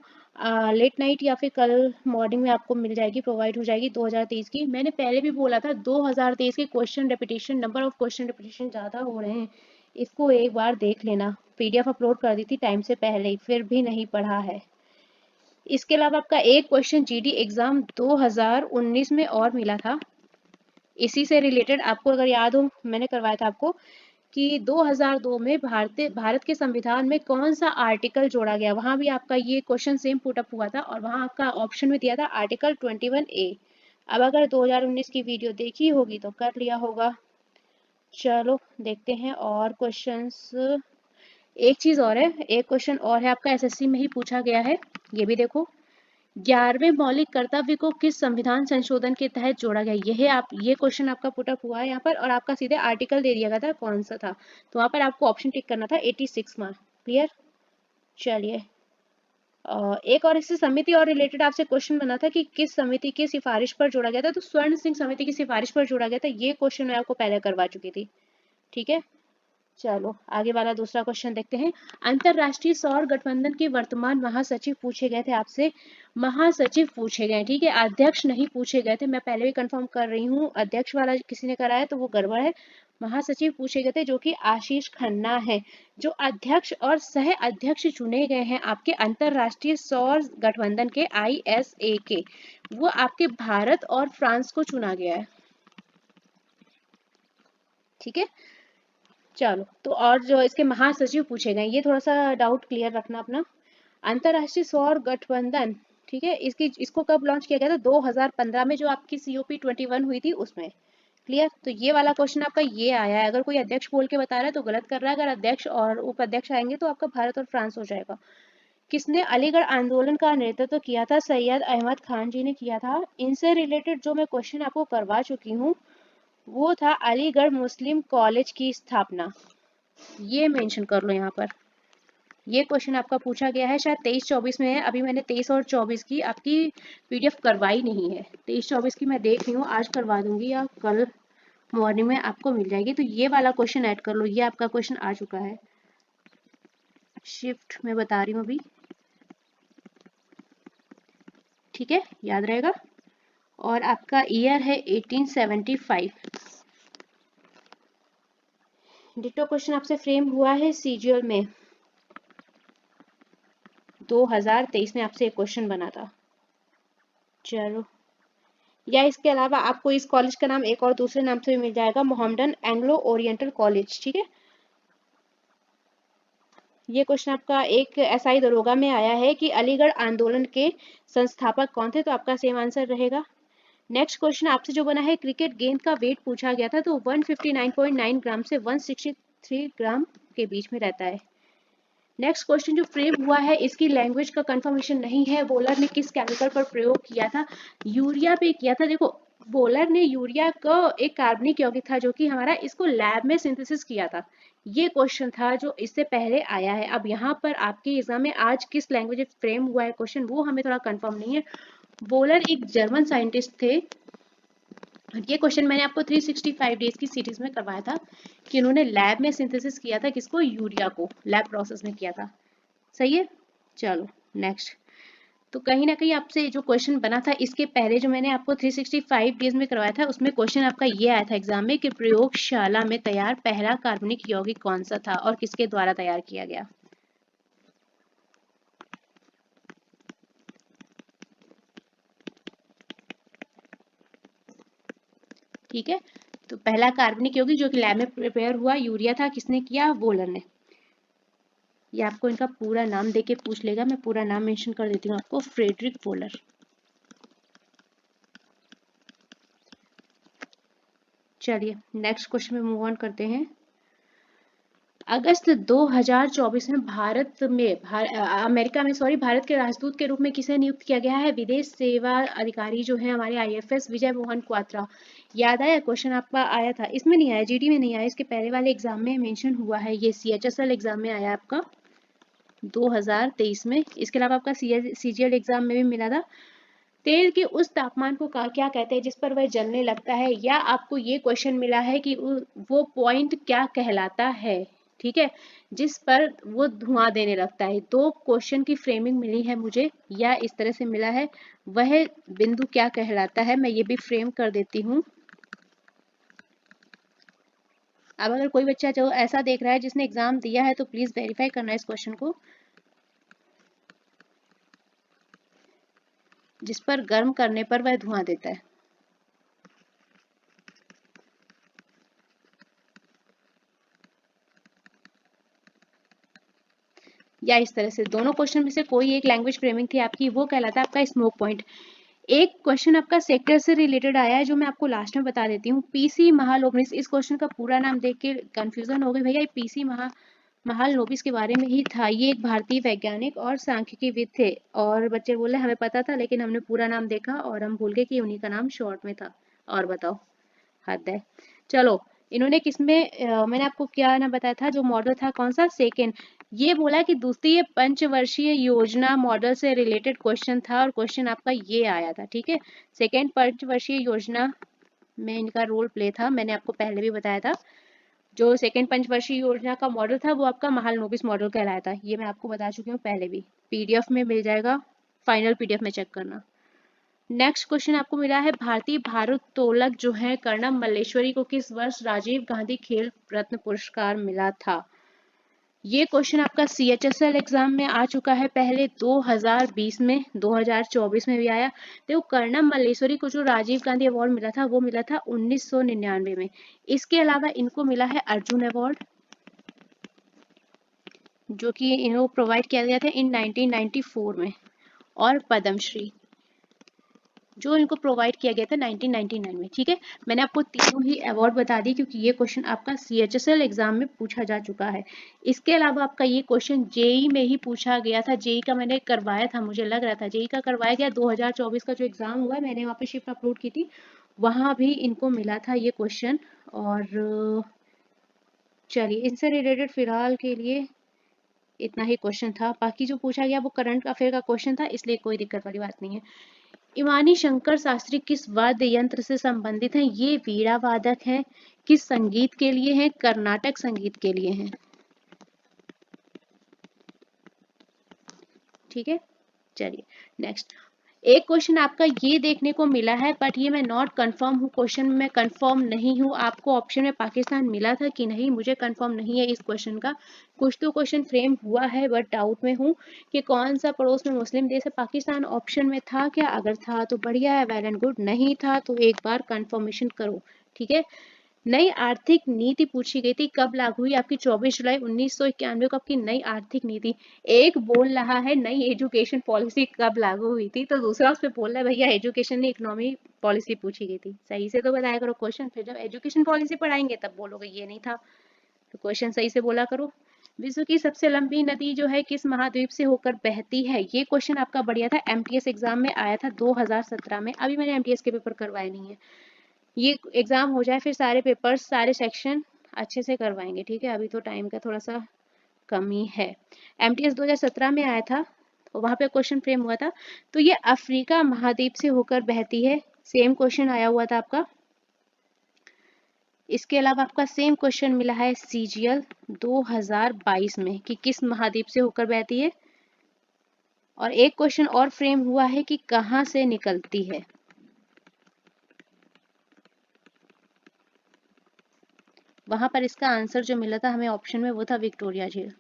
लेट नाइट या फिर कल मॉर्निंग में आपको मिल जाएगी, प्रोवाइड हो जाएगी 2023 की। मैंने पहले भी बोला था 2023 के question repetition, number of question repetition ज़्यादा हो रहे हैं, इसको एक बार देख लेना। पीडीएफ अपलोड कर दी थी टाइम से पहले ही, फिर भी नहीं पढ़ा है। इसके अलावा आपका एक क्वेश्चन जीडी एग्जाम 2019 में और मिला था, इसी से रिलेटेड आपको अगर याद हो मैंने करवाया था आपको कि 2002 में भारत के संविधान में कौन सा आर्टिकल जोड़ा गया, वहां भी आपका ये क्वेश्चन सेम पुटअप हुआ था और वहां आपका ऑप्शन में दिया था आर्टिकल 21A। अब अगर 2019 की वीडियो देखी होगी तो कर लिया होगा। चलो देखते हैं और क्वेश्चंस। एक चीज और है, एक क्वेश्चन और है आपका एसएससी में ही पूछा गया है, ये भी देखो। 11वें मौलिक कर्तव्य को किस संविधान संशोधन के तहत जोड़ा गया, ये क्वेश्चन आपका पुटअप हुआ है यहाँ पर, और आपका सीधे आर्टिकल दे दिया गया था कौन सा था, तो वहां पर आपको ऑप्शन टिक करना था 86 में। क्लियर, चलिए एक और इससे समिति और रिलेटेड आपसे क्वेश्चन बना था कि किस समिति की सिफारिश पर जोड़ा गया था, तो स्वर्ण सिंह समिति की सिफारिश पर जोड़ा गया था। ये क्वेश्चन मैं आपको पहले करवा चुकी थी। ठीक है, चलो आगे वाला दूसरा क्वेश्चन देखते हैं। अंतरराष्ट्रीय सौर गठबंधन के वर्तमान महासचिव पूछे गए थे आपसे, महासचिव पूछे गए। ठीक है, अध्यक्ष नहीं पूछे गए थे, मैं पहले भी कंफर्म कर रही हूँ, अध्यक्ष वाला किसी ने कराया तो वो गड़बड़ है। महासचिव पूछे गए थे जो कि आशीष खन्ना है। जो अध्यक्ष और सह अध्यक्ष चुने गए हैं आपके अंतरराष्ट्रीय सौर गठबंधन के ISA के, वो आपके भारत और फ्रांस को चुना गया है। ठीक है, चलो तो और जो इसके महासचिव पूछे गए, ये थोड़ा सा डाउट क्लियर रखना अपना। अंतरराष्ट्रीय सौर गठबंधन, ठीक है, इसको कब लॉन्च किया गया था, 2015 में, जो आपकी COP21 हुई थी उसमें। क्लियर, तो ये वाला क्वेश्चन आपका ये आया है। अगर कोई अध्यक्ष बोल के बता रहा है तो गलत कर रहा है, अगर अध्यक्ष और उपाध्यक्ष आएंगे तो आपका भारत और फ्रांस हो जाएगा। किसने अलीगढ़ आंदोलन का नेतृत्व किया था, सैयद अहमद खान जी ने किया था। इनसे रिलेटेड जो मैं क्वेश्चन आपको करवा चुकी हूँ वो था अलीगढ़ मुस्लिम कॉलेज की स्थापना, ये मेंशन कर लो यहाँ पर। ये क्वेश्चन आपका पूछा गया है, शायद 23-24 में है। अभी मैंने 23 और 24 की आपकी पीडीएफ करवाई नहीं है, 23-24 की मैं देख रही हूँ, आज करवा दूंगी या कल मॉर्निंग में आपको मिल जाएगी। तो ये वाला क्वेश्चन ऐड कर लो, ये आपका क्वेश्चन आ चुका है। शिफ्ट में बता रही हूँ अभी, ठीक है, याद रहेगा। और आपका ईयर है 1875। डिटो क्वेश्चन आपसे फ्रेम हुआ है सीजीएल में, 2023 में आपसे एक क्वेश्चन बना था। चलो, या इसके अलावा आपको इस कॉलेज का नाम एक और दूसरे नाम से भी मिल जाएगा, मोहम्मदन एंग्लो ओरिएंटल कॉलेज। ठीक है, ये क्वेश्चन आपका एक SI दरोगा में आया है कि अलीगढ़ आंदोलन के संस्थापक कौन थे, तो आपका सेम आंसर रहेगा। नेक्स्ट क्वेश्चन आपसे जो बना है, क्रिकेट गेंद का वेट पूछा गया था, तो 159.9 ग्राम से 163 ग्राम के बीच में रहता है। नेक्स्ट क्वेश्चन जो फ्रेम हुआ है इसकी लैंग्वेज का कंफर्मेशन नहीं है। बोलर ने किस केमिकल पर प्रयोग किया था? यूरिया पे किया था। देखो बोलर ने यूरिया को एक कार्बनिक यौगिक था जो कि हमारा, इसको लैब में सिंथेसिस किया था। ये क्वेश्चन था जो इससे पहले आया है। अब यहाँ पर आपके एग्जाम में आज किस लैंग्वेज फ्रेम हुआ है क्वेश्चन, वो हमें थोड़ा कंफर्म नहीं है। बोलर एक जर्मन साइंटिस्ट थे। ये क्वेश्चन मैंने आपको 365 डेज की सीरीज में करवाया था कि उन्होंने लैब में सिंथेसिस किया था, किसको? यूरिया को लैब प्रोसेस में किया था। सही है। चलो नेक्स्ट। तो कहीं ना कहीं आपसे जो क्वेश्चन बना था इसके पहले जो मैंने आपको 365 डेज में करवाया था उसमें क्वेश्चन आपका ये आया था एग्जाम में कि प्रयोगशाला में तैयार पहला कार्बनिक यौगिक कौन सा था और किसके द्वारा तैयार किया गया। ठीक है, तो पहला कार्बनिक यौगिक जो कि लैब में प्रिपेयर हुआ यूरिया था, किसने किया? वोलर ने। ये आपको इनका पूरा नाम देके पूछ लेगा, मैं पूरा नाम मेंशन कर देती हूँ आपको, फ्रेडरिक वोलर। चलिए नेक्स्ट क्वेश्चन में मूव ऑन करते हैं। अगस्त 2024 में भारत के राजदूत के रूप में किसे नियुक्त किया गया है? विदेश सेवा अधिकारी जो है हमारे IFS विजय मोहन क्वात्रा। याद आया क्वेश्चन आपका आया था, इसमें नहीं आया, GD में नहीं आया, इसके पहले वाले एग्जाम में मेंशन हुआ है, ये CHSL एग्जाम में आया आपका 2023 में। इसके अलावा आपका CGL एग्जाम में भी मिला था। तेल के उस तापमान को क्या कहते हैं जिस पर वह जलने लगता है, या आपको ये क्वेश्चन मिला है कि वो पॉइंट क्या कहलाता है, ठीक है, जिस पर वो धुआं देने लगता है। दो क्वेश्चन की फ्रेमिंग मिली है मुझे, या इस तरह से मिला है, वह बिंदु क्या कहलाता है, मैं ये भी फ्रेम कर देती हूँ। अब अगर कोई बच्चा जो ऐसा देख रहा है जिसने एग्जाम दिया है तो प्लीज वेरीफाई करना इस क्वेश्चन को, जिस पर गर्म करने पर वह धुआं देता है। या इस तरह से दोनों क्वेश्चन में से कोई एक लैंग्वेज फ्रेमिंग थी आपकी, वो कहलाता है आपका स्मोक पॉइंट। एक क्वेश्चन आपका सेक्टर से रिलेटेड आया है जो मैं आपको लास्ट में बता देती हूँ, PC महालोबनिस। इस क्वेश्चन का पूरा नाम देख के कंफ्यूजन हो गई भैया, PC महालनोबिस के बारे में ही था। ये एक भारतीय वैज्ञानिक और सांख्यिकीविद थे, और बच्चे बोले हमें पता था लेकिन हमने पूरा नाम देखा और हम भूल गए कि उन्हीं का नाम शॉर्ट में था। और बताओ, हद है। चलो इन्होंने किसमें मैंने आपको क्या ना बताया था, जो मॉडल था कौन सा? सेकेंड। ये बोला कि द्वितीय पंचवर्षीय योजना मॉडल से रिलेटेड क्वेश्चन था, और क्वेश्चन आपका ये आया था, ठीक है। सेकेंड पंचवर्षीय योजना में इनका रोल प्ले था, मैंने आपको पहले भी बताया था। जो सेकेंड पंचवर्षीय योजना का मॉडल था वो आपका महालनोबिस मॉडल कहलाया था, ये मैं आपको बता चुकी हूँ पहले भी, PDF में मिल जाएगा, फाइनल PDF में चेक करना। नेक्स्ट क्वेश्चन आपको मिला है, भारतीय भारोत्तोलक जो है कर्णम मल्लेश्वरी को किस वर्ष राजीव गांधी खेल रत्न पुरस्कार मिला था? ये क्वेश्चन आपका CHSL एग्जाम में आ चुका है पहले 2020 में, 2024 में भी आया। देखो कर्णम मल्लेश्वरी को जो राजीव गांधी अवार्ड मिला था वो मिला था 1999 में। इसके अलावा इनको मिला है अर्जुन अवार्ड, जो कि इनको प्रोवाइड किया गया था इन 1994 में, और पद्मश्री जो इनको प्रोवाइड किया गया था 1999 में, ठीक है। मैंने आपको तीनों ही अवार्ड बता दी क्योंकि ये क्वेश्चन आपका CHSL एग्जाम में पूछा जा चुका है। इसके अलावा आपका ये क्वेश्चन JEE में ही पूछा गया था, JEE का मैंने करवाया था, मुझे लग रहा था JEE का करवाया गया, 2024 का जो एग्जाम हुआ है मैंने वहाँ पे शिफ्ट अपलोड की थी, वहाँ भी इनको मिला था ये क्वेश्चन। और चलिए इनसे रिलेटेड फिलहाल के लिए इतना ही क्वेश्चन था, बाकी जो पूछा गया वो करंट अफेयर का क्वेश्चन था, इसलिए कोई दिक्कत वाली बात नहीं है। इमानी शंकर शास्त्री किस वाद्य यंत्र से संबंधित हैं? ये वीणा वादक हैं। किस संगीत के लिए हैं? कर्नाटक संगीत के लिए हैं, ठीक है। चलिए नेक्स्ट। एक क्वेश्चन आपका ये देखने को मिला है, बट ये मैं नॉट कंफर्म हूँ, क्वेश्चन में कंफर्म नहीं हूँ। आपको ऑप्शन में पाकिस्तान मिला था कि नहीं, मुझे कंफर्म नहीं है इस क्वेश्चन का। कुछ तो क्वेश्चन फ्रेम हुआ है बट डाउट में हूँ कि कौन सा पड़ोस में मुस्लिम देश है। पाकिस्तान ऑप्शन में था क्या? अगर था तो बढ़िया है, वेल एंड गुड, नहीं था तो एक बार कंफर्मेशन करो, ठीक है। नई आर्थिक नीति पूछी गई थी, कब लागू हुई? आपकी 24 जुलाई 1991 को आपकी नई आर्थिक नीति। एक बोल रहा है नई एजुकेशन पॉलिसी कब लागू हुई थी, तो दूसरा उस पर बोल रहा है भैया एजुकेशन नहीं इकोनॉमी पॉलिसी पूछी गई थी। सही से तो बताया करो क्वेश्चन, फिर जब एजुकेशन पॉलिसी पढ़ाएंगे तब बोलोगे ये नहीं था, तो क्वेश्चन सही से बोला करो। विश्व की सबसे लंबी नदी जो है किस महाद्वीप से होकर बहती है? ये क्वेश्चन आपका बढ़िया था, एमटीएस एग्जाम में आया था 2017 में। अभी मैंने एमटीएस के पेपर करवाए नहीं है, ये एग्जाम हो जाए फिर सारे पेपर्स सारे सेक्शन अच्छे से करवाएंगे, ठीक है। अभी तो टाइम का थोड़ा सा कमी है। एमटीएस 2017 में आया था, तो वहां पे क्वेश्चन फ्रेम हुआ था। तो ये अफ्रीका महाद्वीप से होकर बहती है, सेम क्वेश्चन आया हुआ था आपका। इसके अलावा आपका सेम क्वेश्चन मिला है सीजीएल 2022 में कि किस महाद्वीप से होकर बहती है, और एक क्वेश्चन और फ्रेम हुआ है कि कहां से निकलती है। वहां पर इसका आंसर जो मिला था हमें ऑप्शन में वो था विक्टोरिया झील।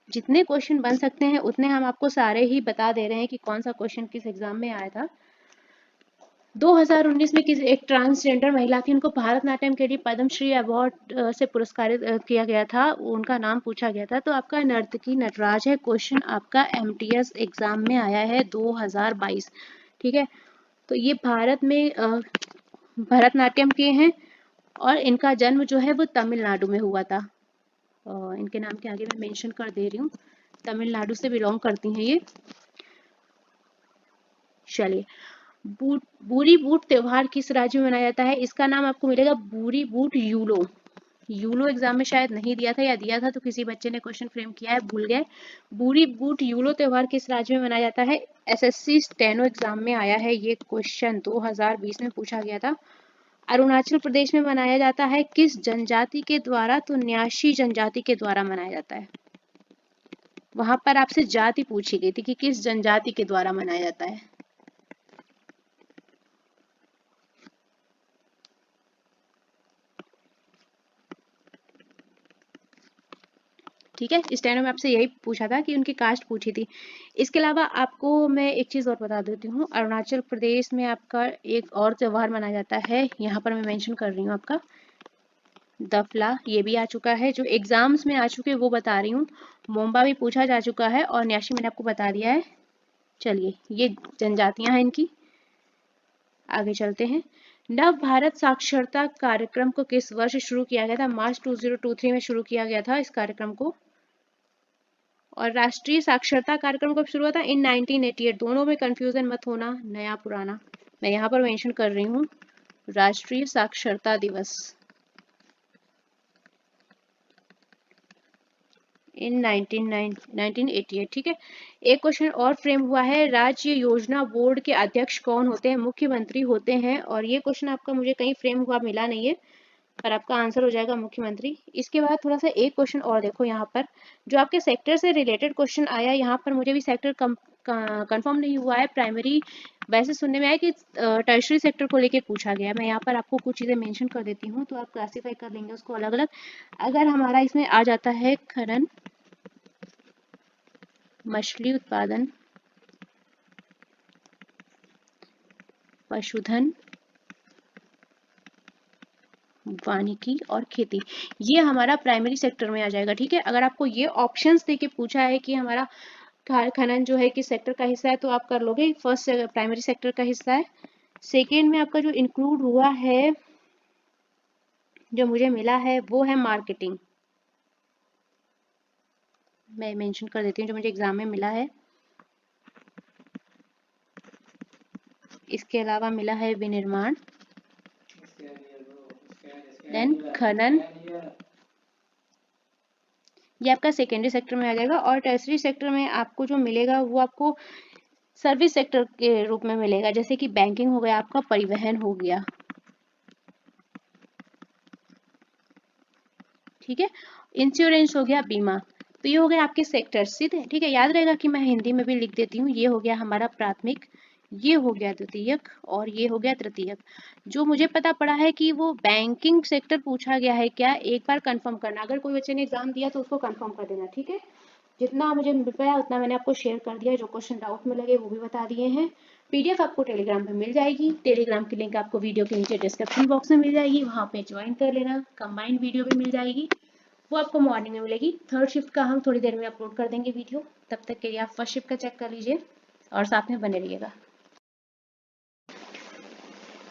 जितने क्वेश्चन बन सकते हैं उतने हम आपको सारे ही बता दे रहे हैं कि कौन सा क्वेश्चन किस एग्जाम में आया था। 2019 में किसी एक ट्रांसजेंडर महिला थी, उनको भारतनाट्यम के लिए पद्मश्री अवार्ड से पुरस्कारित किया गया था, उनका नाम पूछा गया था। तो आपका नर्तकी नटराज है, क्वेश्चन आपका एमटीएस एग्जाम में आया है 2022, ठीक है। तो ये भारत में भरतनाट्यम के हैं और इनका जन्म जो है वो तमिलनाडु में हुआ था। इनके नाम के आगे मैं मेंशन कर दे रही हूँ, तमिलनाडु से बिलोंग करती हैं ये। चलिए, बूरी बूट त्योहार किस राज्य में मनाया जाता है? इसका नाम आपको मिलेगा बूरी बूट यूलो। यूलो एग्जाम में शायद नहीं दिया था, या दिया था तो किसी बच्चे ने क्वेश्चन फ्रेम किया है, भूल गए। बूरी बूट यूलो त्योहार किस राज्य में मनाया जाता है? एसएससी स्टेनो एग्जाम में आया है ये क्वेश्चन, 2020 में पूछा गया था। अरुणाचल प्रदेश में मनाया जाता है किस जनजाति के द्वारा? तो न्याशी जनजाति के द्वारा मनाया जाता है। वहां पर आपसे जाति पूछी गई थी कि किस जनजाति के द्वारा मनाया जाता है। ठीक है, स्टेनो में आपसे यही पूछा था कि उनकी कास्ट पूछी थी। इसके अलावा आपको मैं एक चीज और बता देती हूँ, अरुणाचल प्रदेश में आपका एक और त्योहार मनाया जाता है, यहाँ पर मैं मेंशन कर रही हूँ आपका दफला, ये भी आ चुका है, जो एग्जाम्स में आ चुके वो बता रही हूँ। मोम्बा भी पूछा जा चुका है और न्याशी मैंने आपको बता दिया है। चलिए, ये जनजातियां हैं इनकी। आगे चलते हैं। नव भारत साक्षरता कार्यक्रम को किस वर्ष शुरू किया गया था? मार्च 2023 में शुरू किया गया था इस कार्यक्रम को। और राष्ट्रीय साक्षरता कार्यक्रम कब शुरू हुआ था? इन 1988। दोनों में कंफ्यूजन मत होना, नया पुराना। मैं यहाँ पर मेंशन कर रही हूँ राष्ट्रीय साक्षरता दिवस इन 1988, ठीक है। एक क्वेश्चन और फ्रेम हुआ है, राज्य योजना बोर्ड के अध्यक्ष कौन होते हैं? मुख्यमंत्री होते हैं। और ये क्वेश्चन आपका मुझे कहीं फ्रेम हुआ मिला नहीं है, पर आपका आंसर हो जाएगा मुख्यमंत्री। इसके बाद थोड़ा सा एक क्वेश्चन और देखो, यहाँ पर जो आपके सेक्टर से रिलेटेड क्वेश्चन आया, यहाँ पर मुझे भी सेक्टर कंफर्म नहीं हुआ है। प्राइमरी वैसे सुनने में आया कि टर्शरी सेक्टर को लेके पूछा गया है। मैं यहाँ पर आपको कुछ चीजें मेंशन कर देती हूँ, तो आप क्लासीफाई कर लेंगे उसको अलग अलग। अगर हमारा इसमें आ जाता है खनन, मछली उत्पादन, पशुधन, वानिकी और खेती, ये हमारा प्राइमरी सेक्टर में आ जाएगा, ठीक है। अगर आपको ये ऑप्शंस देके पूछा है कि हमारा खनन जो है किस सेक्टर का हिस्सा है, तो आप कर लोगे, फर्स्ट प्राइमरी सेक्टर का हिस्सा है। सेकेंड में आपका जो इंक्लूड हुआ है, जो मुझे मिला है, वो है मार्केटिंग। मैं मेंशन कर देती हूँ जो मुझे एग्जाम में मिला है। इसके अलावा मिला है विनिर्माण, देन खनन, ये आपका सेकेंडरी सेक्टर में आ जाएगा। और टर्सरी सेक्टर में आपको जो मिलेगा वो आपको सर्विस सेक्टर के रूप में मिलेगा, जैसे कि बैंकिंग हो गया, आपका परिवहन हो गया, ठीक है। इंश्योरेंस हो गया, बीमा। तो ये हो गया आपके सेक्टर्स, ठीक है। याद रहेगा कि मैं हिंदी में भी लिख देती हूँ। ये हो गया हमारा प्राथमिक, ये हो गया द्वितीयक, और ये हो गया तृतीयक। जो मुझे पता पड़ा है कि वो बैंकिंग सेक्टर पूछा गया है क्या, एक बार कंफर्म करना। अगर कोई बच्चे ने एग्जाम दिया तो उसको कंफर्म कर देना, ठीक है। जितना मुझे मिल पाया उतना मैंने आपको शेयर कर दिया, जो क्वेश्चन डाउट में लगे वो भी बता दिए हैं। पीडीएफ आपको टेलीग्राम पे मिल जाएगी, टेलीग्राम की लिंक आपको वीडियो के नीचे डिस्क्रिप्शन बॉक्स में मिल जाएगी, वहाँ पे ज्वाइन कर लेना। कंबाइंड वीडियो भी मिल जाएगी, वो आपको मॉर्निंग में मिलेगी। थर्ड शिफ्ट का हम थोड़ी देर में अपलोड कर देंगे वीडियो, तब तक के लिए आप फर्स्ट शिफ्ट का चेक कर लीजिए और साथ में बने रहिएगा।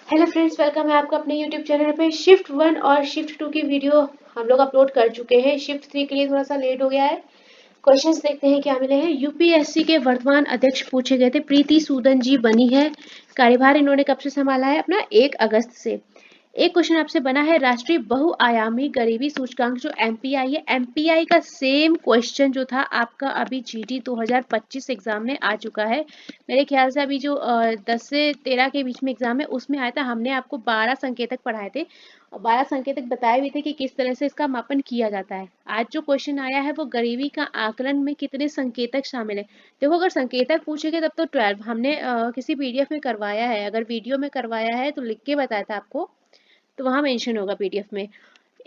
हेलो फ्रेंड्स, वेलकम है आपका अपने यूट्यूब चैनल पे। शिफ्ट 1 और शिफ्ट 2 की वीडियो हम लोग अपलोड कर चुके हैं। शिफ्ट 3 के लिए थोड़ा सा लेट हो गया है। क्वेश्चंस देखते हैं क्या मिले हैं। यूपीएससी के वर्तमान अध्यक्ष पूछे गए थे। प्रीति सूदन जी बनी है। कार्यभार इन्होंने कब से संभाला है? अपना 1 अगस्त से। एक क्वेश्चन आपसे बना है, राष्ट्रीय बहुआयामी गरीबी सूचकांक जो एमपीआई है, एमपीआई का सेम क्वेश्चन जो था आपका अभी जीडी 2025 एग्जाम में आ चुका है। मेरे ख्याल से अभी जो 10 से 13 के बीच में एग्जाम है उसमें आया था। हमने आपको 12 संकेतक पढ़ाए थे और 12 संकेतक बताए भी थे कि किस तरह से इसका मापन किया जाता है। आज जो क्वेश्चन आया है वो गरीबी का आकलन में कितने संकेतक शामिल है। देखो, अगर संकेतक पूछेंगे तब तो 12 हमने किसी पीडीएफ में करवाया है। अगर वीडियो में करवाया है तो लिख के बताया था आपको, तो वहां मेंशन होगा पीडीएफ में।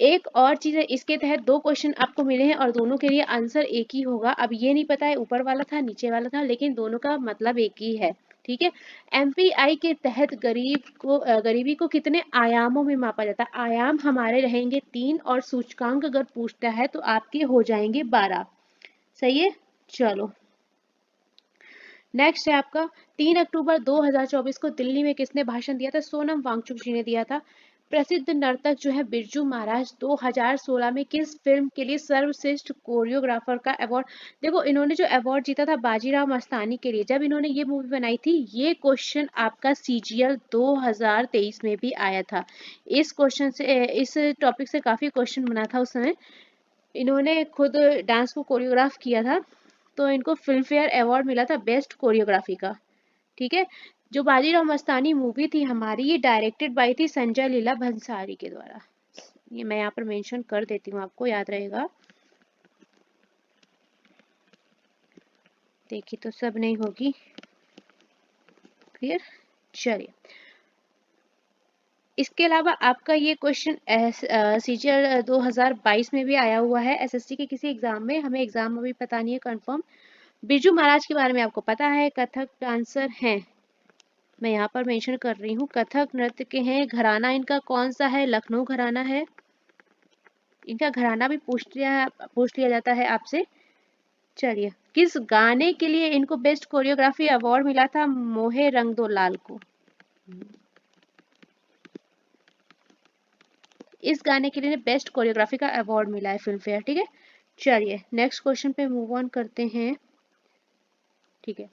एक और चीज है, इसके तहत 2 क्वेश्चन आपको मिले हैं और दोनों के लिए आंसर एक ही होगा। अब ये नहीं पता है ऊपर वाला था नीचे वाला था, लेकिन दोनों का मतलब एक ही है। ठीक है। एमपीआई के तहत गरीबी को कितने आयामों में मापा जाता है? आयाम हमारे रहेंगे 3 और सूचकांक अगर पूछता है तो आपके हो जाएंगे 12। सही है। चलो, नेक्स्ट है आपका 3 अक्टूबर 2024 को दिल्ली में किसने भाषण दिया था? सोनम वांगचुक जी ने दिया था। प्रसिद्ध नर्तक जो है बिरजू महाराज 2016 में किस फिल्म के लिए सर्वश्रेष्ठ कोरियोग्राफर का अवार्ड? देखो, इन्होंने जो अवार्ड जीता था बाजीराव मस्तानी के लिए, जब इन्होंने ये मूवी बनाई थी। ये क्वेश्चन आपका सीजीएल 2023 में भी आया था। इस क्वेश्चन से, इस टॉपिक से काफी क्वेश्चन बना था उस समय। इन्होंने खुद डांस को कोरियोग्राफ किया था, तो इनको फिल्म फेयर अवार्ड मिला था बेस्ट कोरियोग्राफी का। ठीक है। जो बाजीराव मस्तानी मूवी थी हमारी, ये डायरेक्टेड बाई थी संजय लीला भंसाली के द्वारा। ये मैं यहाँ पर मेंशन कर देती हूँ, आपको याद रहेगा। देखिए तो सब नहीं होगी क्लियर। चलिए, इसके अलावा आपका ये क्वेश्चन सीजीएल 2022 में भी आया हुआ है। एसएससी के किसी एग्जाम में, हमें एग्जाम अभी पता नहीं है कंफर्म। बिरजू महाराज के बारे में आपको पता है, कथक डांसर हैं। मैं यहाँ पर मेंशन कर रही हूँ, कथक नृत्य के हैं। घराना इनका कौन सा है? लखनऊ घराना है। इनका घराना भी पूछ लिया जाता है आपसे। चलिए, किस गाने के लिए इनको बेस्ट कोरियोग्राफी अवार्ड मिला था? मोहे रंग दो लाल को। इस गाने के लिए बेस्ट कोरियोग्राफी का अवार्ड मिला है फिल्म फेयर। ठीक है। चलिए, नेक्स्ट क्वेश्चन पे मूव ऑन करते हैं। ठीक है,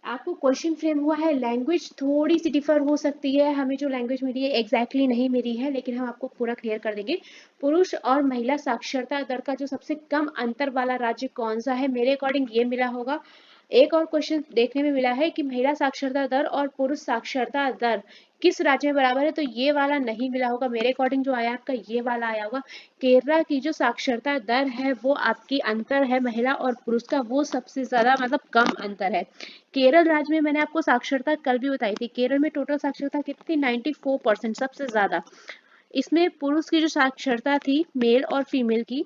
आपको क्वेश्चन फ्रेम हुआ है, लैंग्वेज थोड़ी सी डिफर हो सकती है। हमें जो लैंग्वेज मिली है एग्जैक्टली नहीं मिली है, लेकिन हम आपको पूरा क्लियर कर देंगे। पुरुष और महिला साक्षरता दर का जो सबसे कम अंतर वाला राज्य कौन सा है? मेरे अकॉर्डिंग ये मिला होगा। एक और क्वेश्चन देखने में मिला है कि महिला साक्षरता दर और पुरुष साक्षरता दर किस राज्य में बराबर है, तो ये वाला नहीं मिला होगा। मेरे अकॉर्डिंग जो आया आपका ये वाला आया होगा। केरला की जो साक्षरता दर है वो आपकी अंतर है महिला और पुरुष का, वो सबसे ज्यादा मतलब कम अंतर है। केरल राज्य में मैंने आपको साक्षरता कल भी बताई थी, केरल में टोटल साक्षरता कितनी 94%, सबसे ज्यादा। इसमें पुरुष की जो साक्षरता थी मेल और फीमेल की,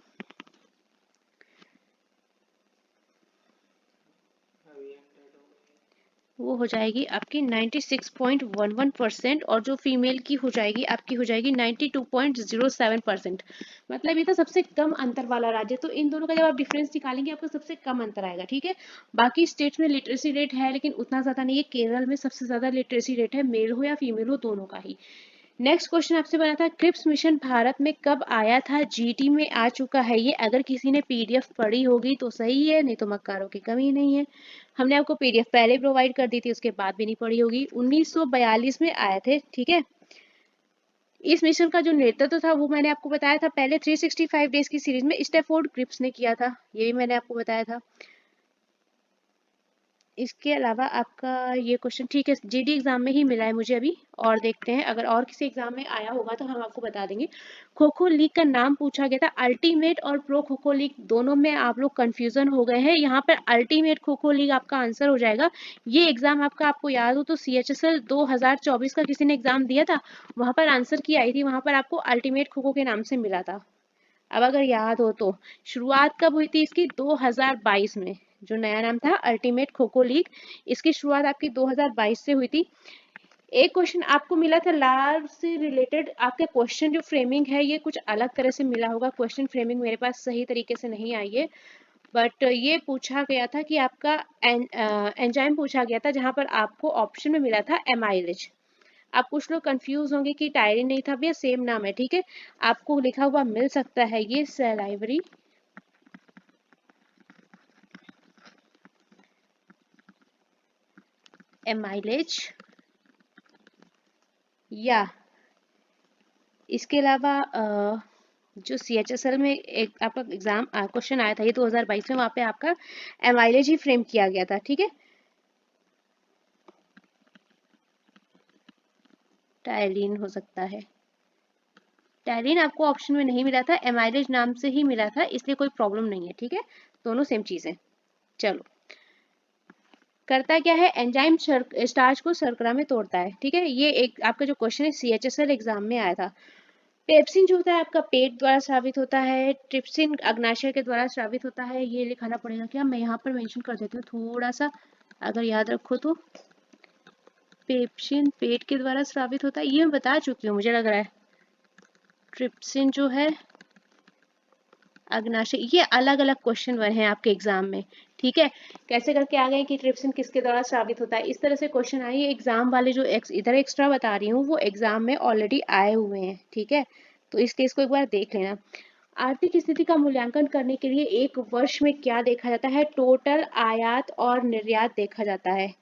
वो हो जाएगी आपकी 96.11% और जो फीमेल की हो जाएगी आपकी हो जाएगी 92.07%। मतलब ये था सबसे कम अंतर वाला राज्य। तो इन दोनों का जब आप डिफरेंस निकालेंगे आपको सबसे कम अंतर आएगा। ठीक है। बाकी स्टेट्स में लिटरेसी रेट है लेकिन उतना ज्यादा नहीं है। केरल में सबसे ज्यादा लिटरेसी रेट है, मेल हो या फीमेल हो दोनों का ही। नेक्स्ट क्वेश्चन आपसे बना था, क्रिप्स मिशन भारत में कब आया था? जीटी में आ चुका है ये। अगर किसी ने पीडीएफ पढ़ी होगी तो सही है, नहीं तो मक्कारों की कमी नहीं है। हमने आपको पीडीएफ पहले प्रोवाइड कर दी थी, उसके बाद भी नहीं पढ़ी होगी। 1942 में आए थे। ठीक है। इस मिशन का जो नेतृत्व था वो मैंने आपको बताया था पहले 365 डेज की सीरीज में स्टैफोर्ड क्रिप्स ने किया था, ये भी मैंने आपको बताया था। इसके अलावा आपका ये क्वेश्चन ठीक है जीडी एग्जाम में ही मिला है मुझे अभी, और देखते हैं अगर और किसी एग्जाम में आया होगा तो हम आपको बता देंगे। खो खो लीग का नाम पूछा गया था। अल्टीमेट और प्रो खो खो लीग दोनों में आप लोग कंफ्यूजन हो गए हैं। यहाँ पर अल्टीमेट खो खो लीग आपका आंसर हो जाएगा। ये एग्जाम आपको याद हो तो CHSL 2024 का किसी ने एग्जाम दिया था, वहां पर आंसर की आई थी, वहां पर आपको अल्टीमेट खो खो के नाम से मिला था। अब अगर याद हो तो शुरुआत कब हुई थी इसकी? 2022 में। जो नया नाम था अल्टीमेट खो खो लीग, इसकी शुरुआत आपकी 2022 से हुई थी। एक क्वेश्चन आपको मिला था लार से रिलेटेड, आपके क्वेश्चन जो फ्रेमिंग है ये कुछ अलग तरह से मिला होगा। क्वेश्चन फ्रेमिंग मेरे पास सही तरीके से नहीं आई है। बट ये पूछा गया था कि आपका एंजाइम पूछा गया था, जहां पर आपको ऑप्शन में मिला था एमाइलेज। आप कुछ लोग कंफ्यूज होंगे कि टायरिन नहीं था, भैया सेम नाम है, ठीक है। आपको लिखा हुआ मिल सकता है ये सलाइवरी एमाइलेज, या इसके अलावा जो CHSL में एक आपका एग्जाम क्वेश्चन आया था ये 2022 में, वहां पे आपका एमाइलेज ही फ्रेम किया गया था, ठीक है। टायरीन हो सकता है, टायरीन आपको ऑप्शन में नहीं मिला था, एमाइलेज नाम से ही मिला था, इसलिए कोई प्रॉब्लम नहीं है, ठीक है। दोनों सेम चीज है। चलो, करता क्या है, एंजाइम स्टार्च को शर्करा में तोड़ता है, ठीक है। ये एक आपका जो क्वेश्चन है CHSL एग्जाम में आया था। पेप्सिन जो होता है आपका पेट द्वारा स्रावित होता है, ट्रिप्सिन अग्नाशय के द्वारा स्रावित होता है। ये लिखाना पड़ेगा क्या, मैं यहाँ पर मेंशन कर देती हूँ थोड़ा सा, अगर याद रखो तो। पेप्सिन पेट के द्वारा स्रावित होता है, ये मैं बता चुकी हूँ मुझे लग रहा है। ट्रिप्सिन जो है अग्नाशय, ये अलग अलग क्वेश्चन बने हैं आपके एग्जाम में, ठीक है। कैसे करके आ गए कि ट्रिप्सिन किसके द्वारा स्रावित होता है, इस तरह से क्वेश्चन आए। ये एग्जाम वाले जो इधर एक्स्ट्रा बता रही हूँ वो एग्जाम में ऑलरेडी आए हुए हैं, ठीक है। तो इस केस को एक बार देख लेना। आर्थिक स्थिति का मूल्यांकन करने के लिए एक वर्ष में क्या देखा जाता है, टोटल आयात और निर्यात देखा जाता है।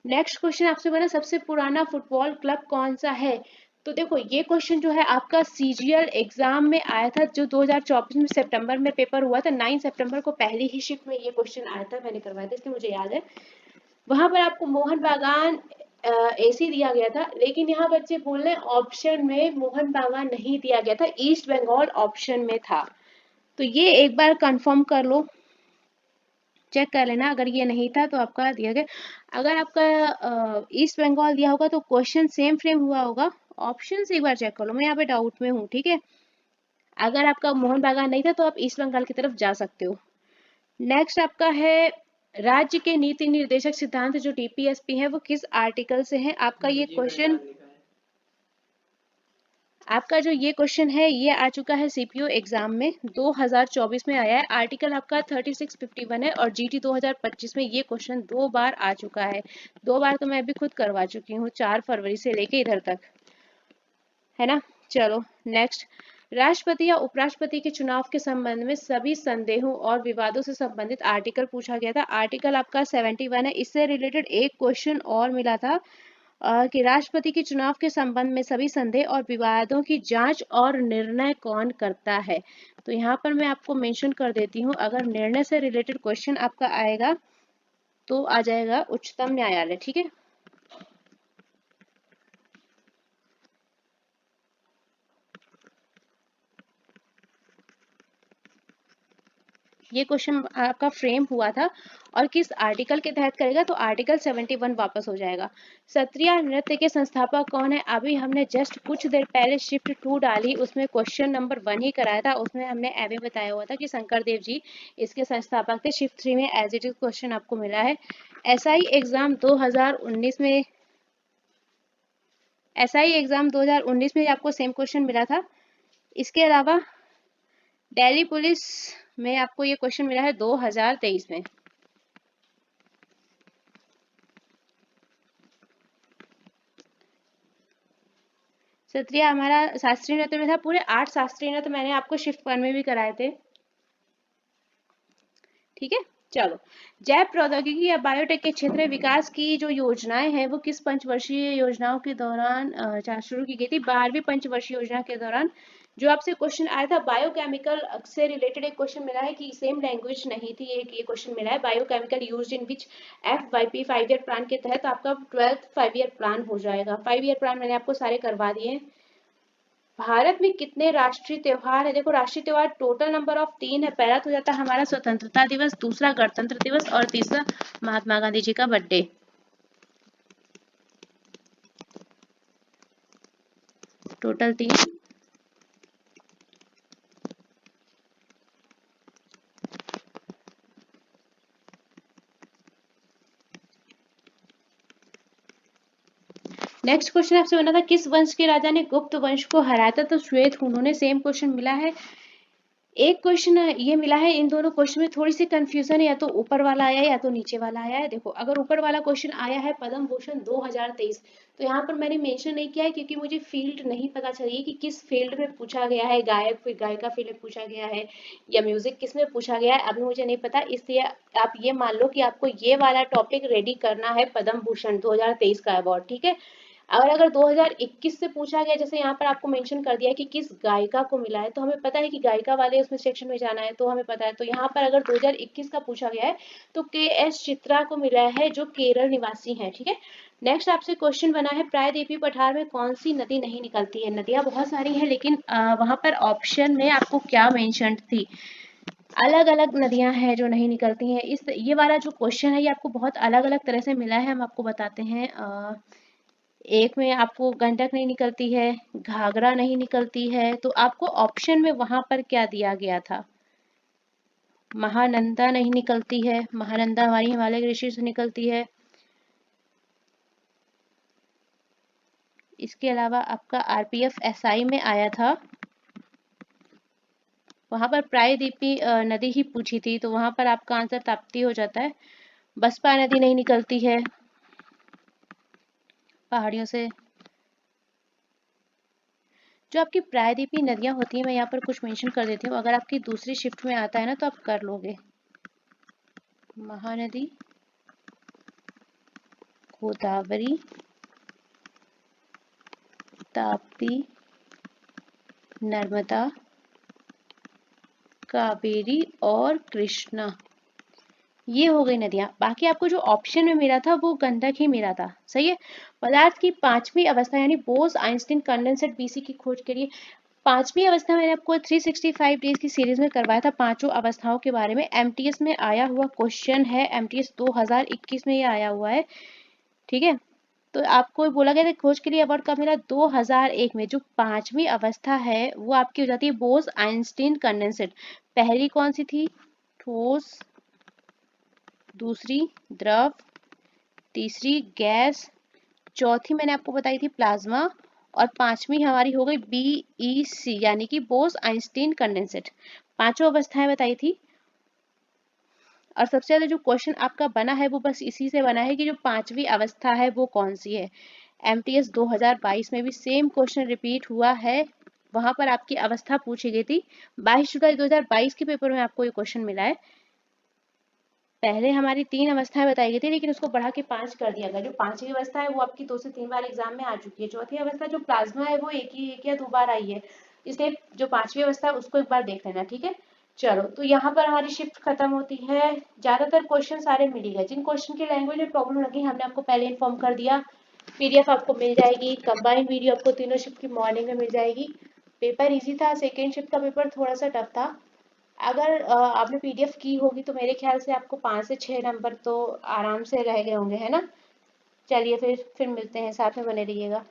नेक्स्ट क्वेश्चन आपसे बना, सबसे पुराना फुटबॉल क्लब कौन सा है। तो देखो ये क्वेश्चन जो है आपका CGL एग्जाम में आया था, जो 2024 में सितंबर में पेपर हुआ था। 9 सितंबर को पहली ही शिफ्ट में ये क्वेश्चन आया था, मैंने करवाया था, इसलिए मुझे याद है। वहां पर आपको मोहन बागान AC दिया गया था, लेकिन यहाँ बच्चे बोल रहे ऑप्शन में मोहन बागान नहीं दिया गया था, ईस्ट बंगाल ऑप्शन में था। तो ये एक बार कंफर्म कर लो, चेक कर लेना, अगर ये नहीं था तो आपका दिया गया। अगर आपका ईस्ट बंगाल दिया होगा तो क्वेश्चन सेम फ्रेम हुआ होगा। ऑप्शन एक बार चेक कर लो, मैं यहाँ पे डाउट में हूँ, ठीक है। अगर आपका मोहन बागान नहीं था तो आप ईस्ट बंगाल की तरफ जा सकते हो। नेक्स्ट आपका है, राज्य के नीति निर्देशक सिद्धांत जो DPSP है वो किस आर्टिकल से है। आपका ये क्वेश्चन, आपका जो ये क्वेश्चन है ये आ चुका है CPO एग्जाम में, 2024 में आया है। आर्टिकल आपका 3651 है, और GT 2025 में ये क्वेश्चन 2 बार आ चुका है। 2 बार तो मैं अभी खुद करवा चुकी हूँ, 4 फरवरी से लेके इधर तक, है ना। चलो नेक्स्ट, राष्ट्रपति या उपराष्ट्रपति के चुनाव के संबंध में सभी संदेहों और विवादों से संबंधित आर्टिकल पूछा गया था। आर्टिकल आपका 71 है। इससे रिलेटेड एक क्वेश्चन और मिला था कि राष्ट्रपति के चुनाव के संबंध में सभी संदेह और विवादों की जांच और निर्णय कौन करता है। तो यहाँ पर मैं आपको मेंशन कर देती हूँ, अगर निर्णय से रिलेटेड क्वेश्चन आपका आएगा तो आ जाएगा उच्चतम न्यायालय, ठीक है। ये क्वेश्चन आपका फ्रेम हुआ था, और किस आर्टिकल के तहत करेगा, तो आर्टिकल 71 वापस हो जाएगा। सत्रिया नृत्य के संस्थापक कौन है। अभी हमने जस्ट कुछ देर पहले शिफ्ट 2 डाली, उसमें क्वेश्चन नंबर 1 ही कराया था, उसमें हमने एवे बताया हुआ था कि शंकर देव जी इसके संस्थापक थे। शिफ्ट 3 में एज इट इज क्वेश्चन आपको मिला है। SI एग्जाम 2019 में, SI एग्जाम 2019 में आपको सेम क्वेश्चन मिला था। इसके अलावा दिल्ली पुलिस में आपको ये क्वेश्चन मिला है 2023 में। क्षत्रिय हमारा शास्त्रीय नृत्य में था। पूरे 8 शास्त्रीय नृत्य मैंने आपको शिफ्ट 1 में भी कराए थे, ठीक है। चलो, जैव प्रौद्योगिकी या बायोटेक के क्षेत्र में विकास की जो योजनाएं हैं वो किस पंचवर्षीय योजनाओं के दौरान शुरू की गई थी। 12वीं पंचवर्षीय योजना के दौरान। जो आपसे क्वेश्चन आया था बायोकेमिकल से रिलेटेड, एक क्वेश्चन मिला है कि सेम लैंग्वेज नहीं थी, एक ये क्वेश्चन मिला है, biochemical used in which FYP 5 year plan के तहत आपका 12th 5 ईयर प्लान हो जाएगा। 5 ईयर प्लान मैंने आपको सारे करवा दिए हैं। भारत में कितने राष्ट्रीय त्योहार है। देखो राष्ट्रीय त्योहार टोटल नंबर ऑफ 3 है। पहला तो जाता है हमारा स्वतंत्रता दिवस, दूसरा गणतंत्र दिवस, और तीसरा महात्मा गांधी जी का बर्थडे। टोटल 3। नेक्स्ट क्वेश्चन आपसे बना था, किस वंश के राजा ने गुप्त वंश को हराया था। तो श्वेत, उन्होंने सेम क्वेश्चन मिला है। एक क्वेश्चन ये मिला है, इन दोनों क्वेश्चन में थोड़ी सी कंफ्यूजन है, या तो ऊपर वाला आया है या तो नीचे वाला आया है। देखो अगर ऊपर वाला क्वेश्चन आया है पद्म भूषण 2023, तो यहाँ पर मैंने मेंशन नहीं किया है क्योंकि मुझे फील्ड नहीं पता चली कि किस फील्ड में पूछा गया है, गायक फिर गायिका फील्ड में पूछा गया है या म्यूजिक किस में पूछा गया है, अभी मुझे नहीं पता। इसलिए आप ये मान लो कि आपको ये वाला टॉपिक रेडी करना है, पद्म भूषण 2023 का अवार्ड, ठीक है। और अगर 2021 से पूछा गया, जैसे यहाँ पर आपको मेंशन कर दिया है कि किस गायिका को मिला है, तो हमें पता है कि गायिका वाले उसमें सेक्शन में जाना है, तो हमें पता है। तो यहाँ पर अगर 2021 का पूछा गया है तो के एस चित्रा को मिला है, जो केरल निवासी है, ठीक है। नेक्स्ट आपसे क्वेश्चन बना है, प्रायद्वीपीय पठार में कौन सी नदी नहीं निकलती है। नदियां बहुत सारी हैं, लेकिन वहां पर ऑप्शन में आपको क्या मेंशन थी, अलग अलग नदियां हैं जो नहीं निकलती हैं। इस ये वाला जो क्वेश्चन है ये आपको बहुत अलग अलग तरह से मिला है, हम आपको बताते हैं। एक में आपको गंडक नहीं निकलती है, घाघरा नहीं निकलती है, तो आपको ऑप्शन में वहां पर क्या दिया गया था, महानंदा नहीं निकलती है, महानंदा हमारी हिमालय ग्लेशियर से निकलती है। इसके अलावा आपका आरपीएफ एसआई में आया था, वहां पर प्रायद्वीपी नदी ही पूछी थी, तो वहां पर आपका आंसर ताप्ती हो जाता है। बसपा नदी नहीं निकलती है पहाड़ियों से। जो आपकी प्रायद्वीपीय नदियां होती हैं, मैं यहाँ पर कुछ मेंशन कर देती हूँ, अगर आपकी दूसरी शिफ्ट में आता है ना तो आप कर लोगे। महानदी, गोदावरी, ताप्ती, नर्मदा, कावेरी और कृष्णा, ये हो गई नदियां। बाकी आपको जो ऑप्शन में मिला था वो गंडक ही मिला था, सही है। पदार्थ की पांचवी अवस्था यानी बोस आइंस्टीन कंडेंसेट बीसी की खोज के लिए, पांचवी अवस्था मैंने आपको 365 डेज की सीरीज में करवाया था, पांचों अवस्थाओं के बारे में। एमटीएस में आया हुआ क्वेश्चन है, एमटीएस 2021 में ये आया हुआ है, ठीक है। तो आपको बोला गया था खोज के लिए अवार्ड कब मिला, 2001 में। जो पांचवी अवस्था है वो आपकी हो जाती है बोस आइंस्टीन कंडेंसेट। पहली कौन सी थी, ठोस, दूसरी द्रव, तीसरी गैस, चौथी मैंने आपको बताई थी प्लाज्मा, और पांचवी हमारी हो गई बीईसी यानी कि बोस आइंस्टीन कंडेंसेट। पांचों अवस्थाएं बताई थी। और सबसे ज्यादा जो क्वेश्चन आपका बना है वो बस इसी से बना है कि जो पांचवी अवस्था है वो कौन सी है। एमटीएस 2022 में भी सेम क्वेश्चन रिपीट हुआ है, वहां पर आपकी अवस्था पूछी गई थी। 22 जुलाई 2022 के पेपर में आपको ये क्वेश्चन मिला है। पहले हमारी 3 अवस्थाएं बताई गई थी, लेकिन उसको बढ़ा के 5 कर दिया गया। जो पांचवी अवस्था है वो आपकी 2 से 3 बार एग्जाम में आ चुकी है। चौथी अवस्था जो प्लाज्मा है वो एक या 2 बार आई है, इसलिए जो पांचवी अवस्था है उसको एक बार देख लेना, ठीक है। चलो, तो यहाँ पर हमारी शिफ्ट खत्म होती है। ज्यादातर क्वेश्चन सारे मिल गए। जिन क्वेश्चन की लैंग्वेज में प्रॉब्लम लगी हमने आपको पहले इन्फॉर्म कर दिया। पीडीएफ आपको मिल जाएगी, कंबाइंड वीडियो आपको तीनों शिफ्ट की मॉर्निंग में मिल जाएगी। पेपर इजी था, सेकेंड शिफ्ट का पेपर थोड़ा सा टफ था। अगर आपने पीडीएफ की होगी तो मेरे ख्याल से आपको 5 से 6 नंबर तो आराम से रह गए होंगे, है ना। चलिए फिर मिलते हैं, साथ में बने रहिएगा।